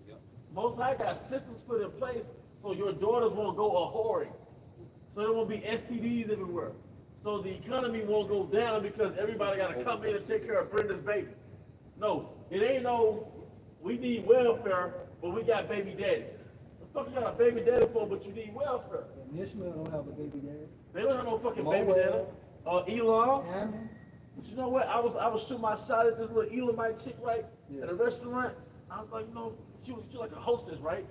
Most High got systems put in place so your daughters won't go a whoring. So there won't be STDs everywhere. So the economy won't go down because everybody got to come in and take care of Brenda's baby. No, it ain't no, we need welfare, but we got baby daddies. What the fuck you got a baby daddy for, but you need welfare? And Ishmael don't have a baby daddy. They don't have no fucking baby daddy. Elon. Hammond. But you know what? I was shooting my shot at this little Elamite chick, right? Yeah. At a restaurant. I was like, you know, she was like a hostess, right?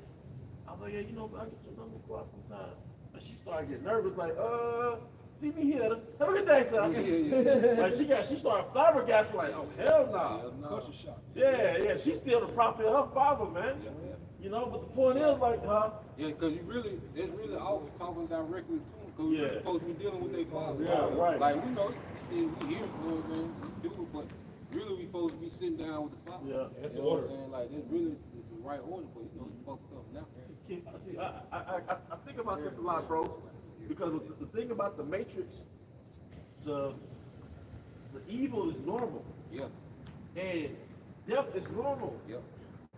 I was like, yeah, you know, I'll get your number, go out sometime. And she started getting nervous, like, see me here. Have a good day, son. Like she started flabbergasting, like, oh hell no. Culture shock. Yeah, she's still the property of her father, man. You know, but the point is, like, Yeah, because it's really off talking directly to them, because Yeah. we're supposed to be dealing with their father. Yeah, right. Like, we know, see, we hear, you know what I'm saying, we do it, but really we supposed to be sitting down with the father. Yeah, that's You the know what order. I'm saying? Like, that's really the right order, but you know, it's fucked up now. See, I think about this a lot, bro, because the thing about the Matrix, the evil is normal, Yeah, and death is normal. yeah.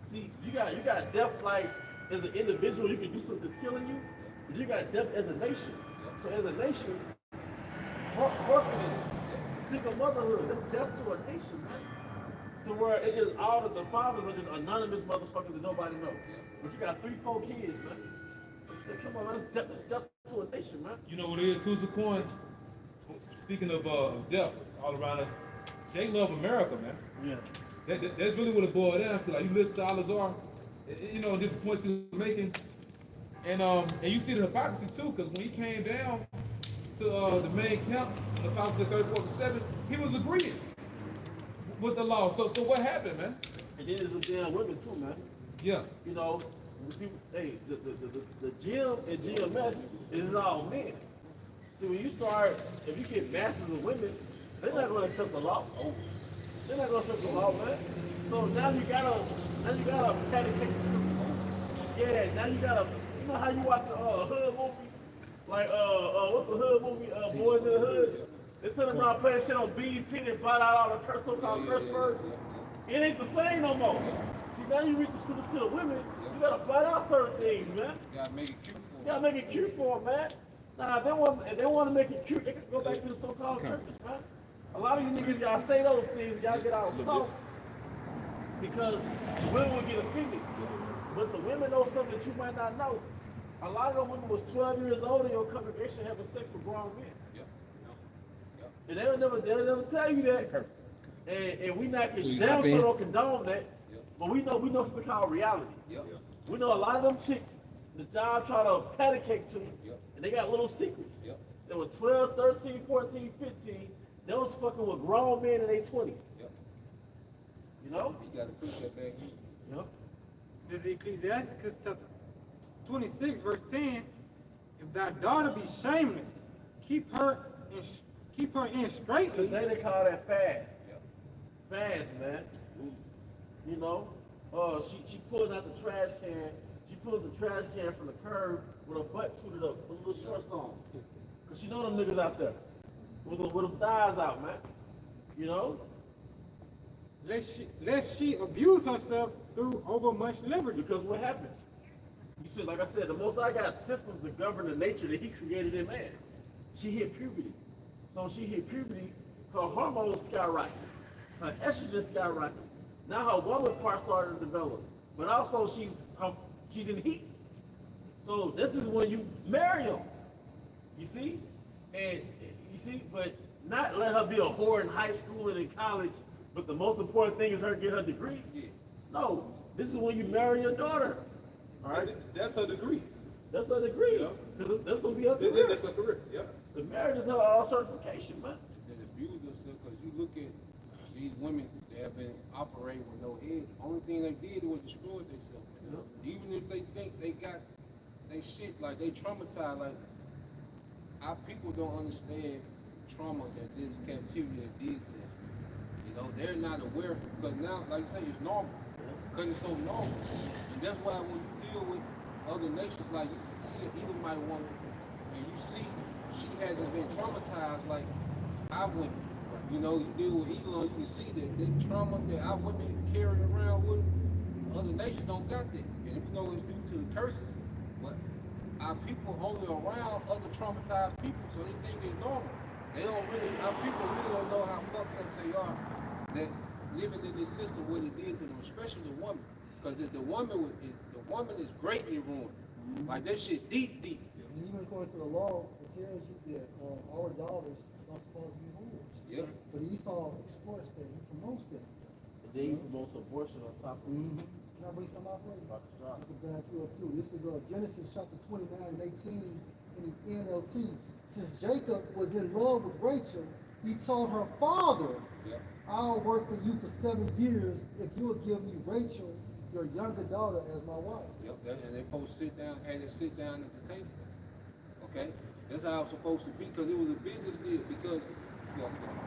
See, you got death like as an individual, you can do something that's killing you, but you got death as a nation. So as a nation, orphanage, single motherhood, that's death to a nation, man. So where it just all of the fathers are just anonymous motherfuckers that nobody knows. But you got 3-4 kids, man. Come on, man, that's death to a nation, man. You know what it is, too, Zaquan? Speaking of death all around us, they love America, man. Yeah. That's really what it boiled down to. Like, you listen to Al-Azhar, you know, different points he was making. And you see the hypocrisy, too, because when he came down to the main camp, the Council of 34-7, he was agreeing with the law. So what happened, man? And then there's the damn women, too, man. Yeah. You know, you see, hey, the gym and GMS is all men. See, when you start, if you get masses of women, they're not going to accept the law. They're not going to accept the law, man. So now you gotta patty cake the scripture. Yeah, now you gotta, you know how you watch a hood movie? Like, what's the hood movie? Boys in the Hood? They tell them around playing shit on BET, they blot out all the so-called curse words. It ain't the same no more. See, now you read the scriptures to the women, you gotta blot out certain things, man. You gotta make it cute for You gotta make it cute for them, man. Nah, if they want to make it cute, they can go back to the so-called churches, man. A lot of you niggas, y'all say those things, y'all get out soft because women will get offended. But the women know something that you might not know. A lot of them women was 12 years old in your congregation having sex with grown men. Yeah. And they'll never tell you that. And we not So you damn hop sure in? don't condone that, Yep. but we know something called reality. Yep. We know a lot of them chicks that y'all try to patty cake to, Yep. and they got little secrets. Yep. They were 12, 13, 14, 15. They was fucking with grown men in their 20s. Yep. You know? You gotta push that back in. Yep. This is Ecclesiasticus chapter 26, verse 10. If thy daughter be shameless, keep her in straitly. Today they call that fast. Yep. Fast, man. You know? She pulling out the trash can. She pulled the trash can from the curb with her butt tooted up, with a little shorts on. Cause she know them niggas out there. With them thighs out, man. You know? Lest she abuse herself through overmuch liberty. Because what happens? You see, like I said, the Most High got systems to govern the nature that He created in man. She hit puberty. So she hit puberty, her hormones skyrocket, her estrogen skyrocket. Now her woman part started to develop, but also she's in heat. So this is when you marry her. You see, and you see, but not let her be a whore in high school and in college. But the most important thing is her get her degree. Yeah. No, this is when you marry your daughter. All right, That's her degree. that's her degree. Yeah. Because that's gonna be her career. That's her career. Yeah. The marriage is her certification, man. It said abuse herself because you look at these women that have been operating with no head. Only thing they did was destroy themselves. Yeah. Even if they think they got they shit like they traumatized, like our people don't understand trauma that this captivity has did to them. You know, they're not aware because now, like you say, it's normal because it's so normal, and that's why when you deal with other nations, like you see an Edomite woman, and you see she hasn't been traumatized like our women. You know, you deal with Elon, you can see that trauma that our women carry around with them, other nations don't got that. And we know it's due to the curses, but our people only around other traumatized people, so they think it's normal. They don't really, our people really don't know how fucked up they are that living in this system, what it did to them, especially the woman. Because the woman is greatly ruined. Like that shit deep. And even according to the law, it tells you that our daughters are supposed to be whores. Yep. But Esau exploits that. He promotes that. And then he promotes abortion on top of it. Can I bring some out for you? Just to back you up too. This is Genesis chapter 29 and 18 in the NLT. Since Jacob was in love with Rachel, he told her father, Yep. I'll work for you for 7 years if you'll give me Rachel, your younger daughter, as my wife. Yep. And they supposed to sit down, had to sit down at the table. Okay? That's how it's supposed to be because it was a business deal. Because,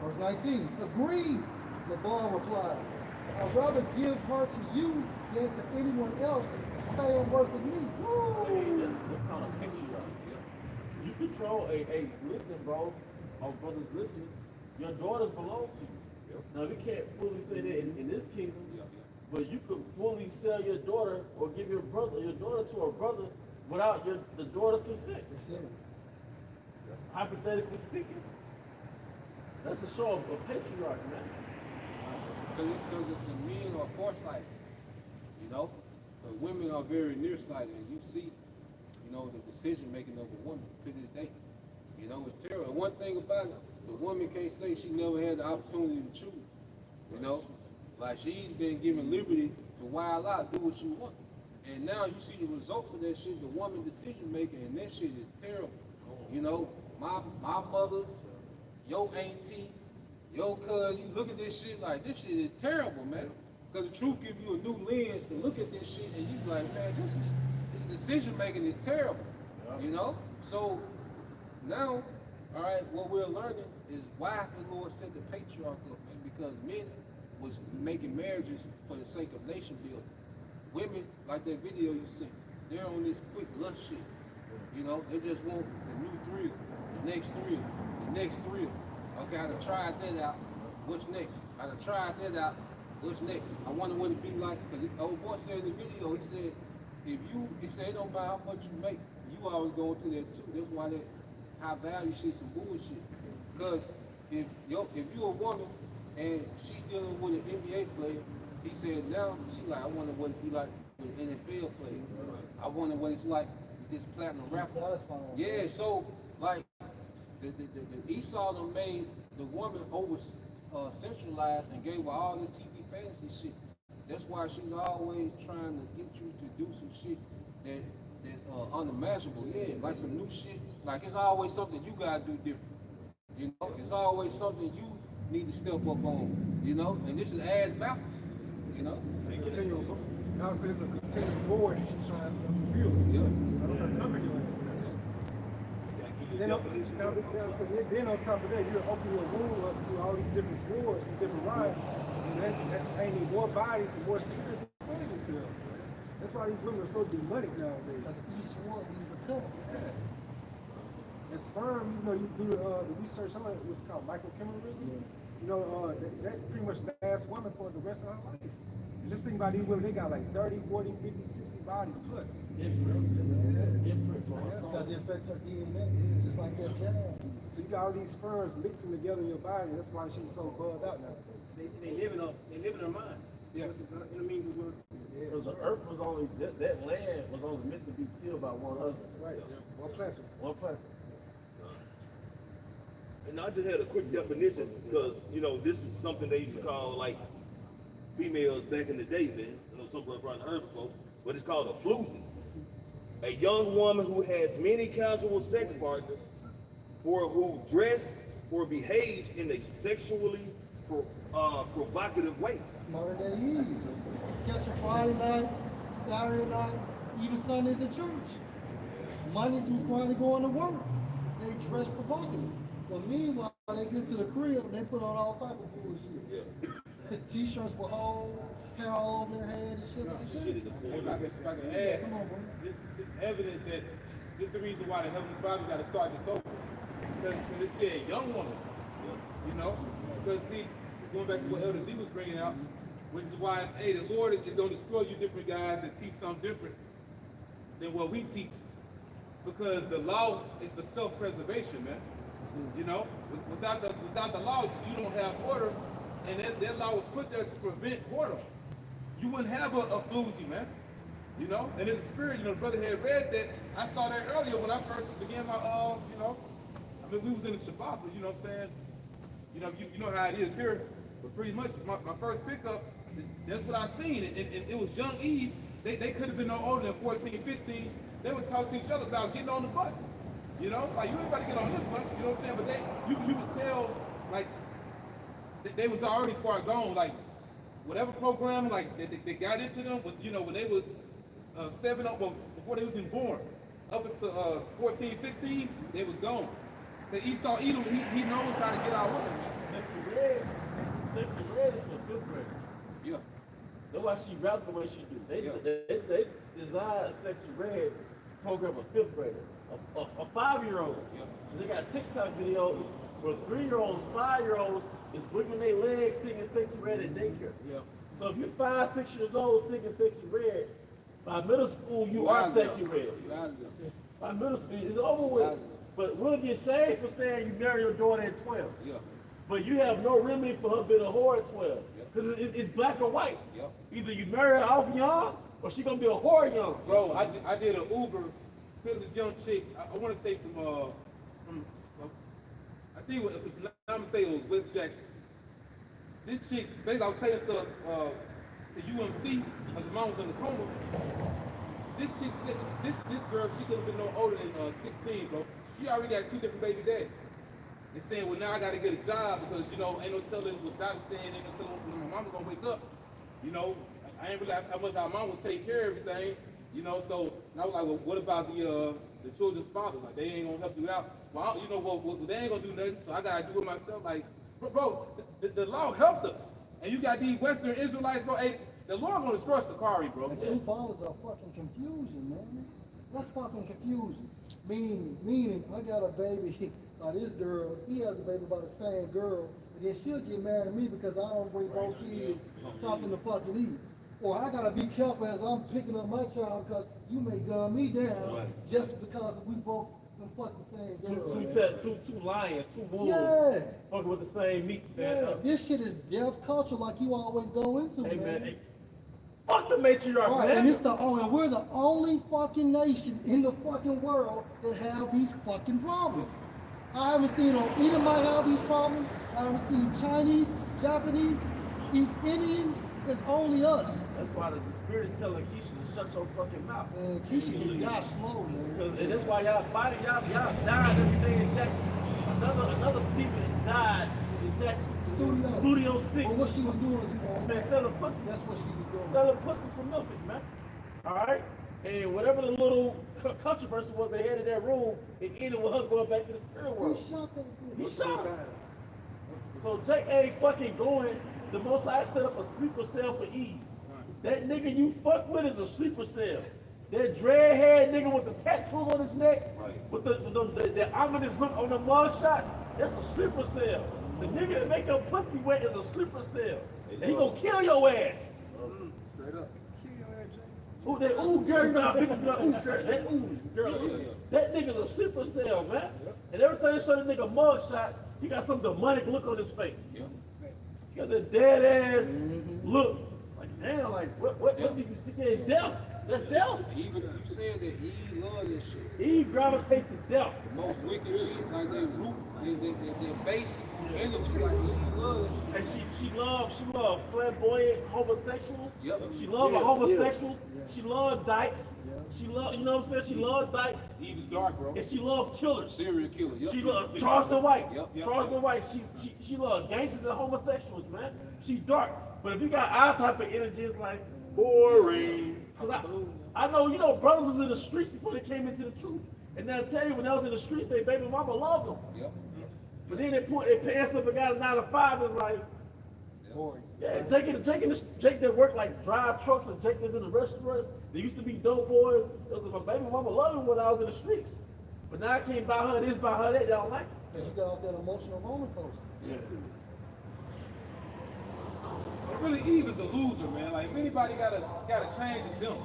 Verse 19, agreed, Laban replied. I'd rather give her to you than to anyone else and stay and work with me. I mean, Woo! that's kind of patriarchy. You control listen, bro, our brothers listening, your daughters belong to you. Now, we can't fully say that in this kingdom, but you could fully sell your daughter or give your daughter to a brother without the daughter's consent. Hypothetically speaking. That's a show of patriarchy, man. Because the men are foresighted, you know? The women are very nearsighted, and you see, you know, the decision making of a woman to this day. You know, it's terrible. One thing about it, the woman can't say she never had the opportunity to choose. You know? Like she's been given liberty to wild out, do what she wants. And now you see the results of that shit, the woman decision making, and that shit is terrible. You know, my mother, your auntie, your cousin, you look at this shit like this shit is terrible, man. Because the truth gives you a new lens to look at this shit, and you like, man, this decision making is terrible. You know? So now, all right, what we're learning is why the Lord set the patriarchy up, man, because men was making marriages for the sake of nation building. Women, like that video you seen, they're on this quick lust shit. You know, they just want the new thrill, the next thrill, the next thrill. Okay, I done tried that out. What's next? I done tried that out. What's next? I wonder what it'd be like. Because the old boy said in the video, he said, he said, it don't matter how much you make, you always go into that too. That's why that high value shit's some bullshit. Because if you're a woman and she's dealing with an NBA player, he said now, she like, I wonder what it'd be like with an NFL player. I wonder what it's like with this platinum rapper. Yeah, so like the Esau done made the woman centralized and gave her all this TV fantasy shit. That's why she's always trying to get you to do some shit that's unimaginable. Yeah, like some new shit. Like it's always something you gotta do different. You know, it's always something you need to step up on. You know, and this is ass backwards. You know, It's a continual, I would say it's a continual void that she's trying to fulfill. yeah. I don't know how many ways. Then on top of that, you're opening your womb up to all these different swords and different rights, and that's aiming more bodies and more secrets and winning themselves. That's why these women are so demonic nowadays. Because each one we become. And sperm, you know, you do the research on it, what's called microchemicalism. You know, that pretty much lasts women for the rest of her life. And just think about these women, they got like 30, 40, 50, 60 bodies plus. Because it affects her DNA, just like that jab. So you got all these sperms mixing together in your body. That's why she's so bugged out now. They live in their mind. Yeah. Which is, you know what I mean? Because the earth was only, that land was only meant to be tilled by one husband. Right. One planter. One planter. And I just had a quick definition because, you know, this is something they used to call like females back in the day, man. I know some brothers probably heard before, but it's called a floozy. A young woman who has many casual sex partners or who dress or behaves in a sexually provocative way. Smarter than Eve. Catch a Friday night, Saturday night, even Sundays at church. Monday through Friday going to work. They dress provocative. But meanwhile, they get to the crib and they put on all type of bullshit. Yeah. T-shirts with holes, hair all over their head and shit. If I can add, Come on, bro. this evidence that this is the reason why the Heavenly Father got to start this over. Because it said young woman, you know? Because see, going back to what Elder Z was bringing out, which is why, hey, the Lord is going to destroy you different guys that teach something different than what we teach. Because the law is for self-preservation, man. You know, without the law, you don't have order, and that law was put there to prevent order. You wouldn't have a floozy, man. You know, and there's a spirit. You know, the brother had read that. I saw that earlier when I first began my, you know, I mean, we was in the Shabbat, but you know what I'm saying? You know how it is here, but pretty much my first pickup, that's what I seen, and it was young Eve. They could have been no older than 14, 15. They would talk to each other about getting on the bus. You know, like you ain't about to get on this bus, you know what I'm saying? But you could tell, like, they was already far gone, like, whatever program, like, they got into them, but, you know, when they was 7 up, well, before they was even born, up until 14, 15, they was gone. Cause Esau Edom, he knows how to get out with them. Sexy red is for 5th graders. Yeah. That's why she rapped the way she do. They designed a Sexy Red program for 5th grader, a 5-year-old. Yeah. They got TikTok videos where 3-year-olds, 5-year-olds is bringing their legs singing Sexy Red at daycare. Yeah. So if you're 5, 6 years old singing Sexy Red, by middle school you are Sexy Red. By middle school it's over with. But we'll get shamed for saying you marry your daughter at 12. Yeah. But you have no remedy for her being a whore at 12. Because it's black or white. Yep. Either you marry her off young, or she gonna be a whore young. Bro, I did an Uber, picked this young chick, I want to say from I think, if I'm not mistaken, it was West Jackson. This chick, basically I was taking to UMC, because the mom was in the coma. This chick said, this girl, she could have been no older than 16, bro. She already got 2 different baby daddies. They're saying, well, now I got to get a job because, you know, ain't no telling what doctor saying, ain't no telling when my mama going to wake up. You know, I ain't realize how much our mom would take care of everything, you know, so and I was like, well, what about the children's fathers? Like, they ain't going to help you out. Well, you know, well, they ain't going to do nothing, so I got to do it myself. Like, bro, the law helped us. And you got these Western Israelites, bro, hey, the Lord going to destroy Sakari, bro. The 2 fathers are fucking confusion, man. That's fucking confusion. Meaning, I got a baby by this girl, he has a baby by the same girl, and then she'll get mad at me because I don't bring both kids something to fucking eat. Or I gotta be careful as I'm picking up my child because you may gun me down just because we both fuck the same girl. Two lions, 2 wolves, Yeah. fucking with the same meat. Yeah, this shit is deaf culture like you always go into, Hey, man. hey, fuck the matriarch, Right, man. and we're the only fucking nation in the fucking world that have these fucking problems. I haven't seen Edomite have these problems. I haven't seen Chinese Japanese, East Indians, it's only us. That's why the spirit is telling Keisha to shut your fucking mouth. Man, Keisha can die slow, man. Because, and that's why y'all died every day in Jackson. Another people died in Jackson. Studio 6. Well, what she was doing, Man, selling pussy. that's what she was doing. Selling pussy from Memphis, man. Alright? And whatever the little controversy was they had in that room, it ended with her going back to the spirit world. He shot that bitch. He shot her. So Jake ain't fucking going. The Most High set up a sleeper cell for Eve. That nigga you fuck with is a sleeper cell. That dreadhead nigga with the tattoos on his neck, with the ominous look on the mug shots, that's a sleeper cell. The nigga that make your pussy wet is a sleeper cell. And he gonna kill your ass. Straight up. Ooh, that ooh girl, you know how bitches be like, ooh, girl, that ooh girl. That nigga's a sleeper cell, man. And every time they show that nigga mug shot, he got some demonic look on his face. He got the dead ass look. Like, damn, like, what did you see? It's death. That's death. Even you said that Eve loves this shit. He gravitates to death. The most wicked shit, like they root, their base energy, like Eve loves. And she loves flamboyant homosexuals. Yep. She loves homosexuals. She loves dykes. She loves, you know what I'm saying? She loves dykes. Eve is dark, bro. And she loves killers. Serial killer. Yep. She loves Charleston White. Yep. Charleston White. She loves gangsters and homosexuals, man. She dark. But if you got our type of energy, it's like boring. Cause I know, you know, brothers was in the streets before they came into the truth. And they'll tell you when they was in the streets, their baby mama loved them. Yep. But then they put their pants up and got a 9 to 5. It's like Boring. yeah, Jake that worked like drive trucks and Jake that's in the restaurants. They used to be dope boys. It was like my baby mama loved me when I was in the streets. But now I can't buy her this, buy her that. They don't like it. Because you got off that emotional roller coaster. Yeah. But really, Eve is a loser, man. Like, if anybody gotta change, it's them.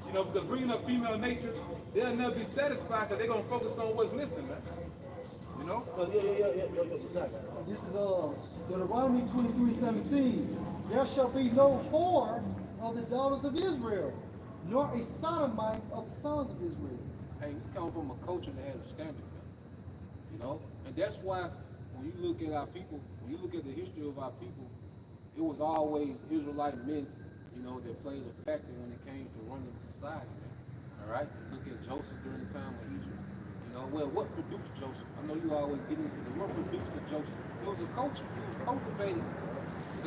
You know, because bringing up female nature, they'll never be satisfied because they're gonna focus on what's missing, man. You know? This is Deuteronomy 23:17. There shall be no whore of the daughters of Israel, nor a sodomite of the sons of Israel. Hey, we come from a culture that has a standard, man. You know? And that's why when you look at our people, when you look at the history of our people, it was always Israelite men, you know, that played a factor when it came to running society, man. All right? You look at Joseph during the time of Egypt. You know, well, what produced Joseph? I know you always get into the what produced the Joseph. It was a culture. He was cultivated.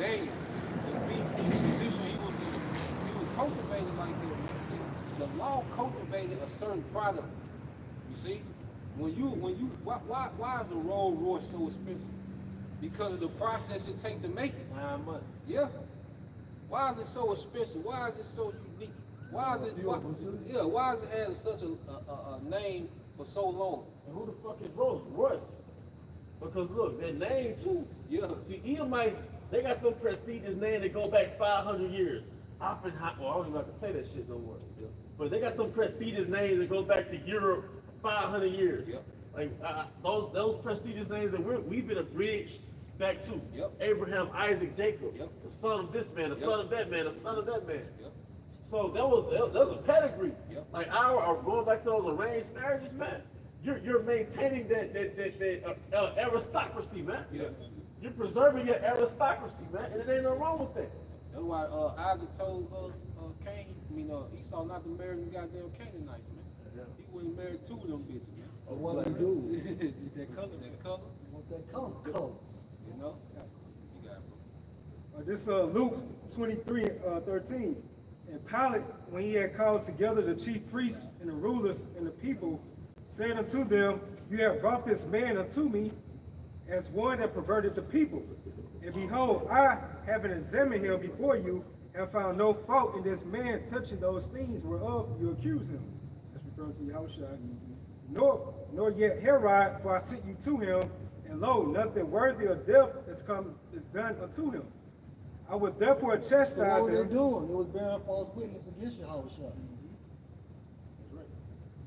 Daniel, to be in the position he was in, he was cultivated like that. You see, the law cultivated a certain product. You see, why is the Rolls Royce so expensive? Because of the process it takes to make it. 9 months. Yeah. Why is it so expensive? Why is it so unique? Why is it? Why is it had such a name for so long? And who the fuck is Rolls Royce? Because look, their name too. Yeah. See, Edomites, they got them prestigious name that go back 500 years. Oppenheimer, well, I don't even have to say that shit no more. Yeah. But they got them prestigious names that go back to Europe 500 years. Yep. Like those prestigious names that we've been abridged back to. Yep. Abraham, Isaac, Jacob, Yep. the son of this man, the son of that man, the son of that man. Yep. So that was a pedigree. Yep. Like our going back to those arranged marriages, man. You're maintaining that aristocracy, man. Yeah. You're preserving your aristocracy, man, and it ain't no wrong with that. That's why Isaac told Esau not to marry them goddamn Canaanites, man. He wasn't married two of them bitches, man. What do you do? that color. You want that colors. You know? You got it, bro. This Luke 23:13. And Pilate, when he had called together the chief priests and the rulers and the people, said unto them, you have brought this man unto me as one that perverted the people. And behold, I, having examined him before you, have found no fault in this man touching those things whereof you accuse him. That's referring to Yahushua. Nor yet Herod, for I sent you to him, and lo, nothing worthy of death is done unto him. I would therefore chastise So what were him. they doing? It was bearing false witness against Yahushua.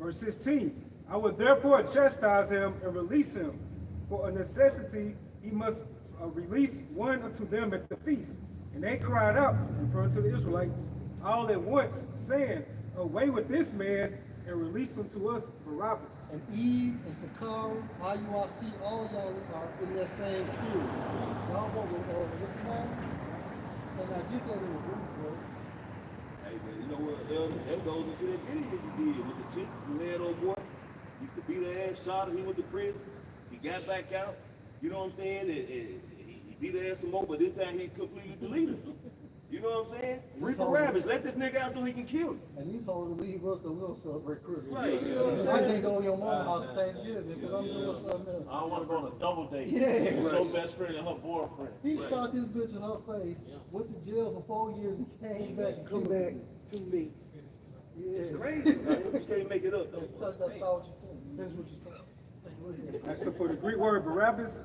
Verse 16, I would therefore chastise him and release him. For a necessity he must release one unto them at the feast. And they cried out, referring to the Israelites, all at once, saying, away with this man, and release unto us Barabbas. And Eve and Sakara, IUIC, all of y'all are in that same spirit. Y'all want to, what's his name? And I get that in the group, bro. Hey man, you know what, Elder? That goes into that video you did with the chick who had old boy. Used to beat her ass, shot her, he went to prison. He got back out. You know what I'm saying? And he beat her ass some more, but this time he completely deleted her. You know what I'm saying? Free Barabbas, let this nigga out so he can kill him. And he's holding to leave us because we don't celebrate Christmas. Right, you know what I'm I saying? can't go to your mama's house for Thanksgiving because I'm doing something else. I don't want to go on a double date Yeah. with your best friend and her boyfriend. He shot this bitch in her face, went to jail for 4 years, and came back and Come killed back me. to me. Yeah. It's crazy, man. You can't make it up. That's what you think. Finish what you start. Alright, so for the Greek word Barabbas,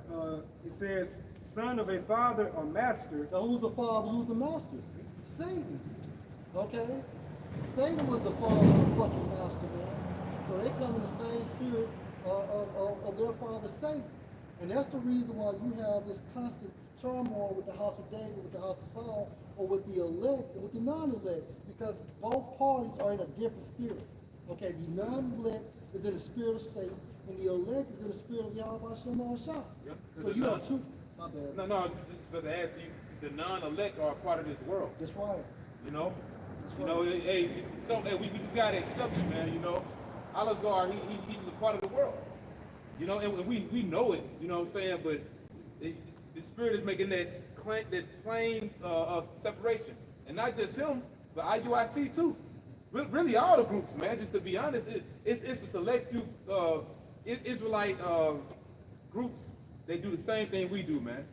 it says son of a father or master. So who's the father? Who's the master? Satan. Okay? Satan was the father of the fucking master, man. So they come in the same spirit of their father Satan. And that's the reason why you have this constant turmoil with the house of David, with the house of Saul, or with the elect, and with the non-elect, because both parties are in a different spirit. Okay, the non-elect is in the spirit of Satan, and the elect is in the spirit of Yahweh Shem Shah. Yeah. So you have two. My bad. No, just for the add to you, the non-elect are a part of this world. That's right. You know, That's you right. know, hey, we just gotta accept it, man. You know, Alazar, he's a part of the world. You know, and we know it. You know what I'm saying? But the spirit is making that plain separation, and not just him, but IUIC too. Really, all the groups, man. Just to be honest, it's a select few Israelite groups. They do the same thing we do, man.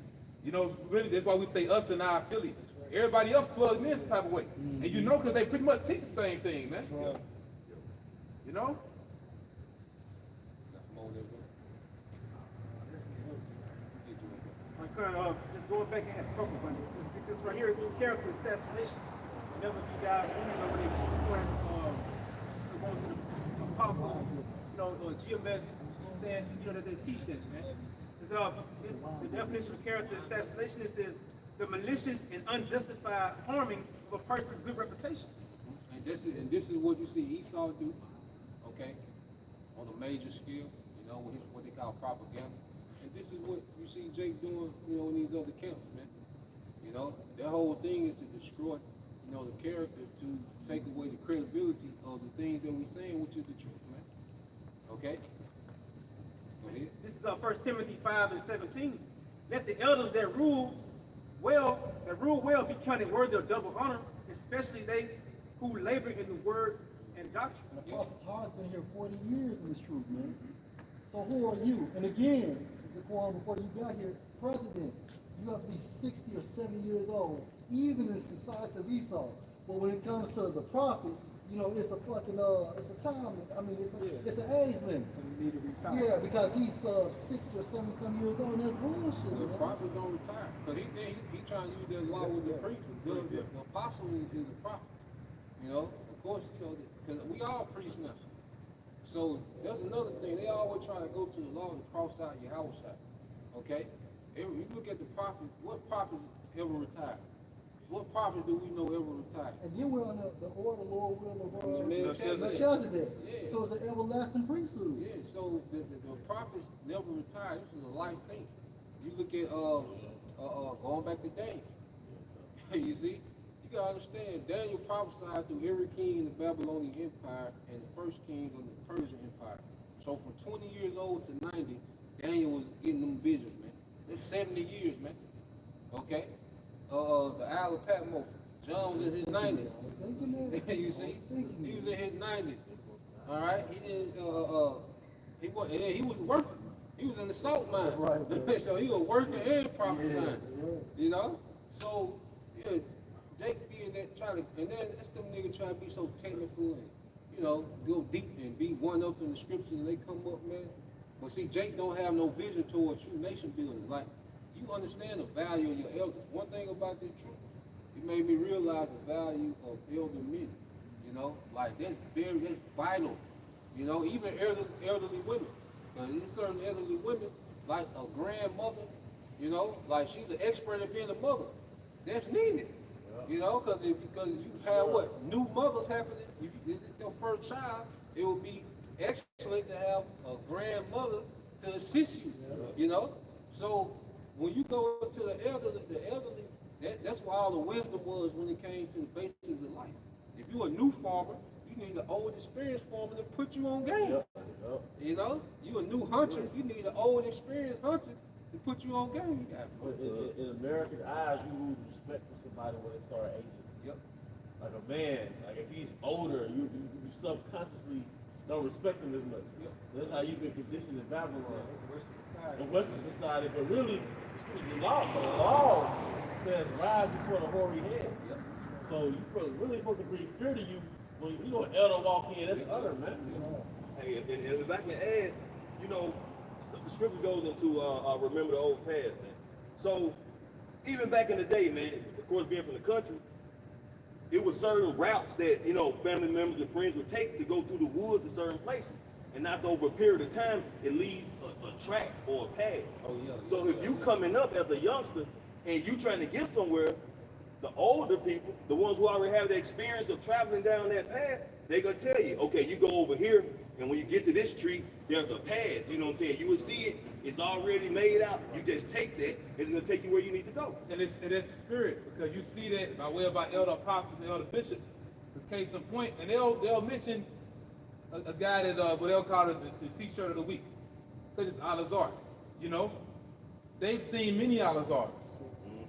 You know, really, that's why we say us and our affiliates. Everybody else plugged in some type of way, and you know, because they pretty much teach the same thing, man. Right. You know. Just going back and a couple of just get this right here. It's this character assassination. Whenever you guys remember they going to the apostles, GMS, saying that they teach that, man. It's the definition of character assassination. It says the malicious and unjustified harming of a person's good reputation. And this is what you see Esau do, okay, on a major scale, with what they call propaganda. And this is what you see Jake doing, in these other camps, man. Their whole thing is to destroy, the character, to take away the credibility of the things that we're saying, which is the truth, man. Okay? Go ahead. This is 1 Timothy 5:17. Let the elders that rule well be counted worthy of double honor, especially they who labor in the word and doctrine. And Apostle Tar's been here 40 years in this truth, man. So who are you? And again, Zaquan, before you got here, presidents, you have to be 60 or 70 years old, even in the society of Esau. But when it comes to the prophets, it's a fucking, it's a time, it's an age limit. So you need to retire. Yeah, because he's 60 or 70 some years old, and that's bullshit. The man. prophet don't retire, because he trying to use that law with the priest. The apostle is a prophet. Of course, because we all priests now. So that's another thing. They always try to go to the law and cross out your house out. Okay? If you look at the prophet, what prophet ever retired? What prophet do we know ever retired? And then we're on the order, Lord, will the world. Melchizedek. Yeah. So it's an everlasting priesthood. Yeah, so the prophets never retired. This is a life thing. You look at going back to Daniel. You see? You gotta understand, Daniel prophesied through every king in the Babylonian Empire and the first king of the Persian Empire. So from 20 years old to 90, Daniel was getting them visions, man. That's 70 years, man. Okay? The Isle of Patmos, John was in his 90s. You see? He was in his 90s. All right? He was working. He was in the salt mine. Right. So he was working and prophesying. Yeah. So, yeah, Jake being that and then that's them niggas trying to be so technical and, go deep and be one up in the scriptures and they come up, man. But see, Jake don't have no vision towards true nation building. Like, you understand the value of your elders. One thing about this truth, it made me realize the value of elder men. Like that's vital. Even elderly women. There's certain elderly women, like a grandmother, like she's an expert at being a mother. That's needed. Because you have new mothers happening. If this is your first child, it would be excellent to have a grandmother to assist you. You know, so when you go to the elderly, that's why all the wisdom was when it came to the basics of life. If you're a new farmer, you need an old experienced farmer to put you on game. You know, you a new hunter, you need an old experienced hunter to put you on game. But in American eyes, you lose respect for somebody when they start aging. Yep. Like a man, like if he's older, you subconsciously don't respect him as much. Yep. That's how you've been conditioned in Babylon, Western society. in Western society. But really, the law says rise before the hoary head. Yep. So you really supposed to bring fear to you when you know an elder walk in. That's utter, man. Hey, and if I can add, you know, the scripture goes into remember the old past, man. So even back in the day, man, of course being from the country, it was certain routes that, you know, family members and friends would take to go through the woods to certain places. And after over a period of time, it leads a track or a path. Oh, yeah. So if you coming up as a youngster and you trying to get somewhere, the older people, the ones who already have the experience of traveling down that path, they gonna tell you, okay, you go over here, and when you get to this tree, there's a path. You know what I'm saying? You will see it. It's already made out. You just take that, and it's gonna take you where you need to go. And it's the spirit, because you see that by way of our elder apostles and elder bishops. This case in point, and they'll mention a guy that what they'll call the T-shirt of the week. Say this Al-Azhar. You know, they've seen many Al-Azhars.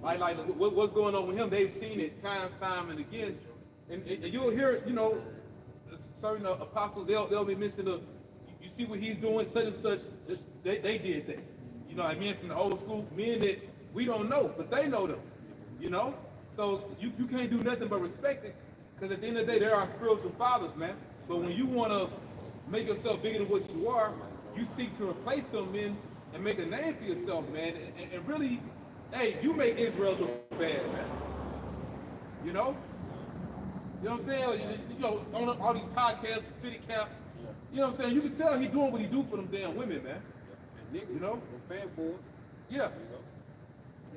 Like what's going on with him? They've seen it time and again, and you'll hear, you know, certain apostles they'll be mentioning you see what he's doing, such and such. They did that. You know, I mean, from the old school, men that we don't know, but they know them. You know, so you can't do nothing but respect it, because at the end of the day, they're our spiritual fathers, man. So when you want to make yourself bigger than what you are, you seek to replace them, men, and make a name for yourself, man, and really. Hey, you make Israel look bad, man. You know? You know what I'm saying? You know, on all these podcasts, the fitted cap. You know what I'm saying? You can tell he doing what he do for them damn women, man. And niggas, you know? fanboys. Yeah. You know?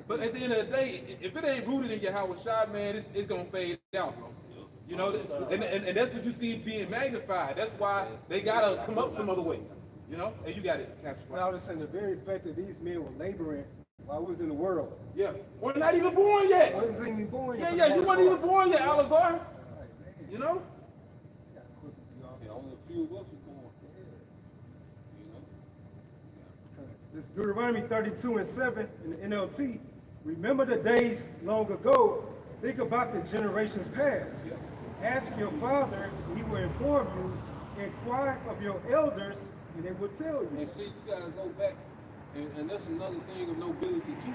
But at the end of the day, if it ain't rooted in your Howard shot, man, it's gonna fade out, bro. You know, and that's what you see being magnified. That's why they gotta come up some other way. You know? And you got it, Captain. But I was saying the very fact that these men were laboring while we was in the world. Yeah. We're not even born yet. I wasn't even born yet. Yeah, you weren't even born yet, Al-Azhar. You know? Yeah, only a few of us are born. You know? This Deuteronomy 32:7 in the NLT. Remember the days long ago. Think about the generations past. Ask your father, he will inform you. Inquire of your elders, and they will tell you. And see, you gotta go back, and that's another thing of nobility too.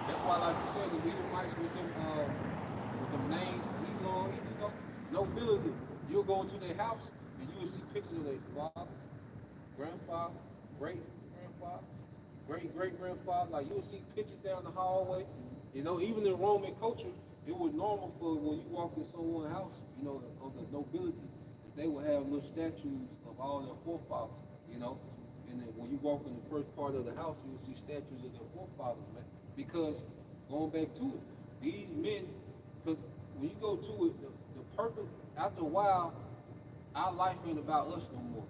That's why, like you said, the Edomites with them names, Elon, you know, nobility. You'll go into their house and you will see pictures of their father, grandfather, great-grandfather, great-great-grandfather. Like you'll see pictures down the hallway. You know, even in Roman culture, it was normal for when you walked in someone's house, you know, of the nobility, that they would have little statues of all their forefathers, you know. And then when you walk in the first part of the house, you will see statues of their forefathers, man. Because, going back to it, these men, because when you go to it, the purpose, after a while, our life ain't about us no more.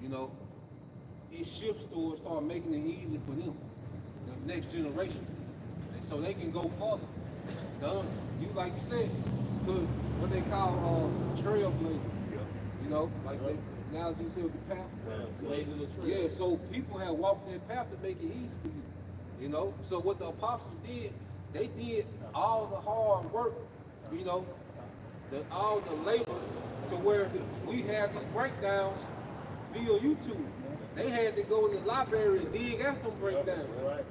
You know, it shifts to start making it easy for them, the next generation. And so they can go further. You like you said, because what they call trailblazers. You know, like they, now you said with the path. Blazing the trail. Yeah, so people have walked their path to make it easy for you. You know, so what the apostles did, they did all the hard work, you know, all the labor, to where we have these breakdowns via YouTube. They had to go in the library and dig after them breakdowns. Right.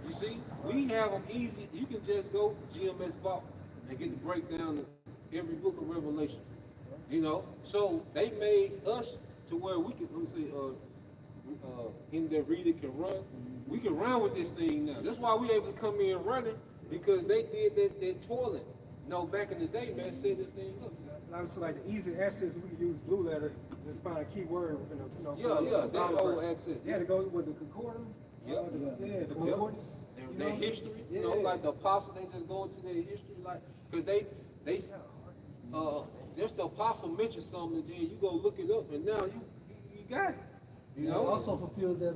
You see, we have them easy. You can just go GMS Vault and get the breakdown of every book of Revelation. You know, so they made us to where we can, let me say, in the reader can run. We can run with this thing now. That's why we able to come in running, because they did that toilet. You know, back in the day, man, set this thing up. Obviously, like the easy access, we can use Blue Letter. Just find a keyword. That whole access. Yeah, to go with the concordance. The concordance. Their history, you know, like the apostles, they just go into their history, like, because they just the apostle mentioned something, and then you go look it up, and now you got it. You It know? also fulfills that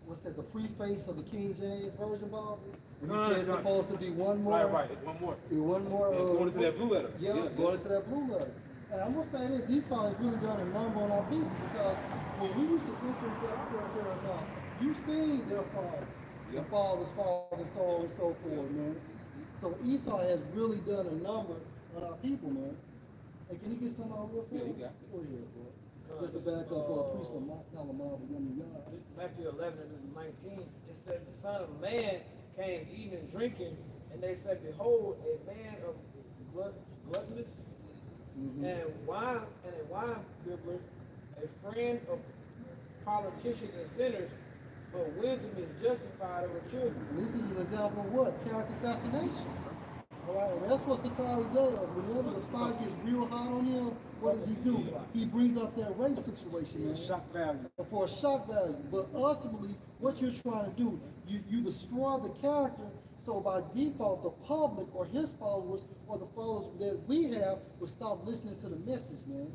what's that? The preface of the King James version Bible. When he said it's supposed to be one more. Right. It's one more. One more. Yeah, going into that blue letter. Yeah, going into that blue letter. And I'm gonna say this: Esau has really done a number on our people because when we used to enter into our grandparents' house, you seen their fathers, the fathers, fathers, so on and so forth, man. So Esau has really done a number on our people, man. Hey, can you get some out real quick? Yeah, you got it. Go ahead, bro. Just to back up priest Lamar, Matthew 11 and 19, it said the Son of Man came eating and drinking, and they said, behold, a man of gluttonous and wine bibber, a friend of politicians and sinners, but wisdom is justified over children. And this is an example of what? Character assassination. All right, and that's what Sakari does. Whenever the fire gets real hot on him, what does he do? He brings up that rape situation, man. Shock value. For a shock value. But ultimately, what you're trying to do, you destroy the character, so by default, the public or his followers or the followers that we have will stop listening to the message, man.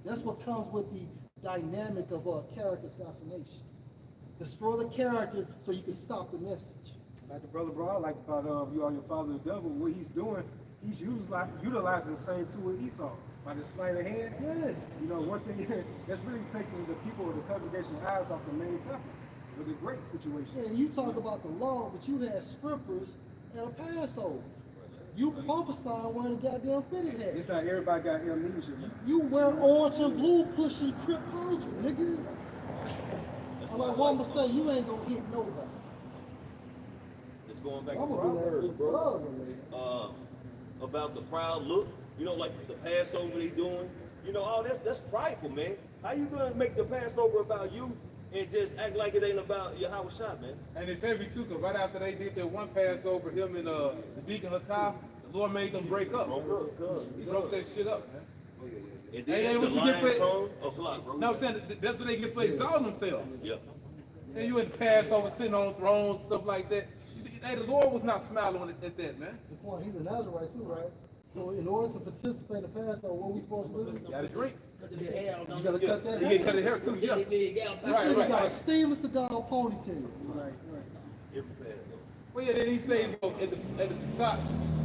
That's what comes with the dynamic of character assassination. Destroy the character so you can stop the message. Like the brother bro, I like about you are your father the devil. What he's doing, he's utilizing the same tool with Esau by the sleight of hand. Yeah. You know, one thing that's really taking the people of the congregation eyes off the main topic with the great situation. Yeah, you talk about the law, but you had strippers at a Passover. You prophesying wearing a goddamn fitted hat. It's not everybody got amnesia. You wear orange and blue pushing crip culture, nigga. I like one to say, you ain't gonna hit nobody. It's going back I'm to gonna do that Proverbs, with bro. brother, man. About the proud look. You know, like the Passover they doing. You know, all that's prideful, man. How you gonna make the Passover about you and just act like it ain't about your house shot, man? And it's heavy too, because right after they did that one Passover, him and the deacon Hakah, the Lord made them break up. He broke that shit up, man. And Hey, then what the you get lion's for- tongue of slot, bro. No, I'm saying that's what they get for exalting themselves. Yeah. And you in the Passover sitting on thrones, stuff like that. Hey, the Lord was not smiling at that, man. Good point. He's a Nazarite too, right? So in order to participate in the Passover, what are we supposed to do? You gotta drink. You gotta cut that You hair. get cut the hair too, yeah. This Right, nigga right. got a steamless cigar ponytail. Every Passover. Well, yeah, then he says at the side,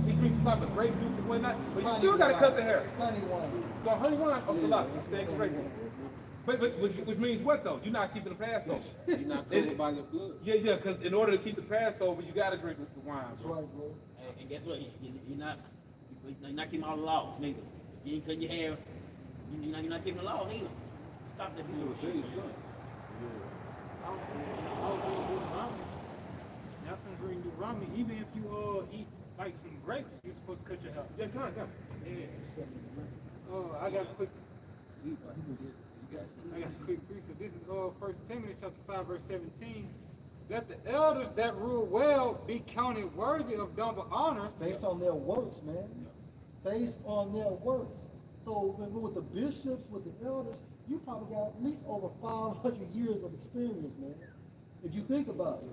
he drinks the side of grape juice and whatnot, but you still gotta cut the hair. Honey wine. The honey wine or salad, you stay correct. But which means what though? You're not keeping the Passover. You're not covered by the blood. Yeah, because in order to keep the Passover, you gotta drink the wine. That's Bro. right, bro. And guess what? You're not keeping all the laws, neither. You ain't cutting your hair. You're not keeping the law, neither. Stop that piece of shit. Nothing's reading Deuteronomy. Even if you eat like some grapes, you're supposed to cut your hair. Yeah, come on. Yeah. I got a quick precept. This is 1 Timothy chapter 5, verse 17. Let the elders that rule well be counted worthy of double honors. Based on their works, man. Based on their works. So with the bishops, with the elders, you probably got at least over 500 years of experience, man. If you think about it.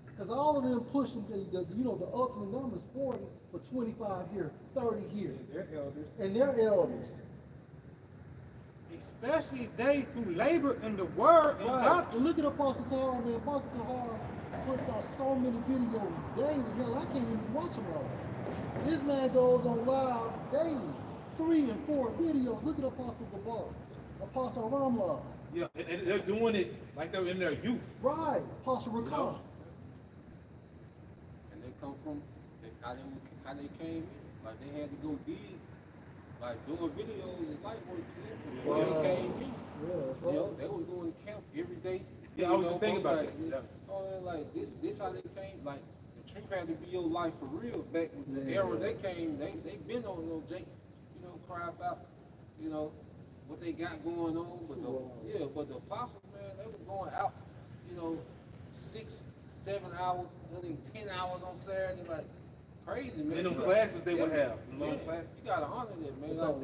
Because all of them pushing the ultimate number is 40, but 25 here, 30 here. They're elders. And they're elders. Especially they who labor in the word and Right. doctrine. And look at Apostle Tahar, man. Apostle Tahar puts out so many videos daily. Hell, I can't even watch them all. This man goes on live daily. 3 and 4 videos. Look at Apostle Gabar, Apostle Ramla. Yeah, and they're doing it like they're in their youth. Right. Apostle Rakah. And they come from how they came in. Like they had to go dig, like doing videos and light work to them. When they came in. Yeah, that's You right. know, they was going to camp every day. Yeah, I was just thinking about like, that. Yeah. Oh, man, like this how they came. Like the truth had to be your life for real. Back in the Yeah. era they came, they been on Jake, cry about, what they got going on. But the apostles, man, they were going out, 6, 7 hours, I think 10 hours on Saturday, like crazy, man. And them classes they would have, the long Yeah, classes. you gotta honor that, man. Like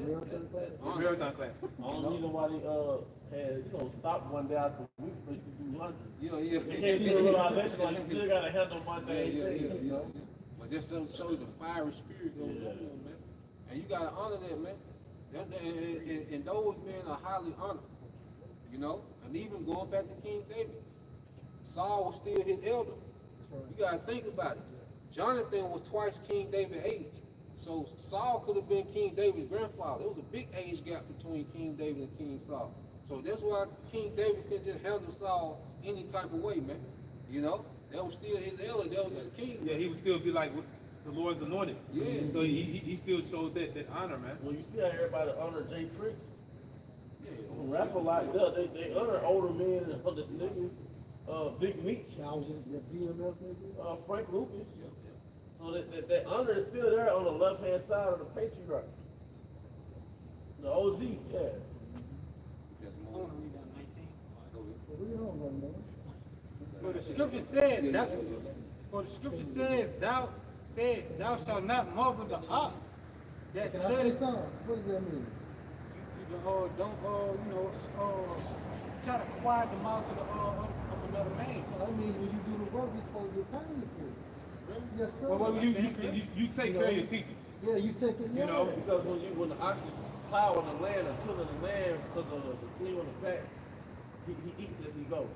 that honor. Marathon classes. Only reason why they had, stopped one day out the week so you could do lunches. Yeah. They came to the realization like you still gotta handle Monday. But just show you the fiery spirit going on, man. And you gotta honor that, man. And those men are highly honored, you know. And even going back to King David, Saul was still his elder. You gotta think about it. Jonathan was twice King David's age. So Saul could have been King David's grandfather. There was a big age gap between King David and King Saul. So that's why King David couldn't just handle Saul any type of way, man. You know, that was still his elder, that was his king. Yeah, he would still be like the Lord's anointed. Yeah. So he still showed that honor, man. When you see how everybody honor Jay Prince, Yeah. rap a lot, they honor older men and other niggas, Big Meech, I was just that GMS nigga. Frank Lucas. So that honor is still there on the left hand side of the patriarch. The OG, yeah. Yes, I more. want to read down 19. We don't know, man. For the scripture said, for the scripture says, thou shalt not muzzle the ox. That Can I say treadeth- something? What does that mean? don't try to quiet the mouth of another man. That means when you do the work, you're supposed to get paid for it. Yes, sir. Well, you take care of your teachers. Yeah, you take it. Yeah. You know, Because when the ox is plowing the land and tilling the land because of the thing on the back, he eats as he goes.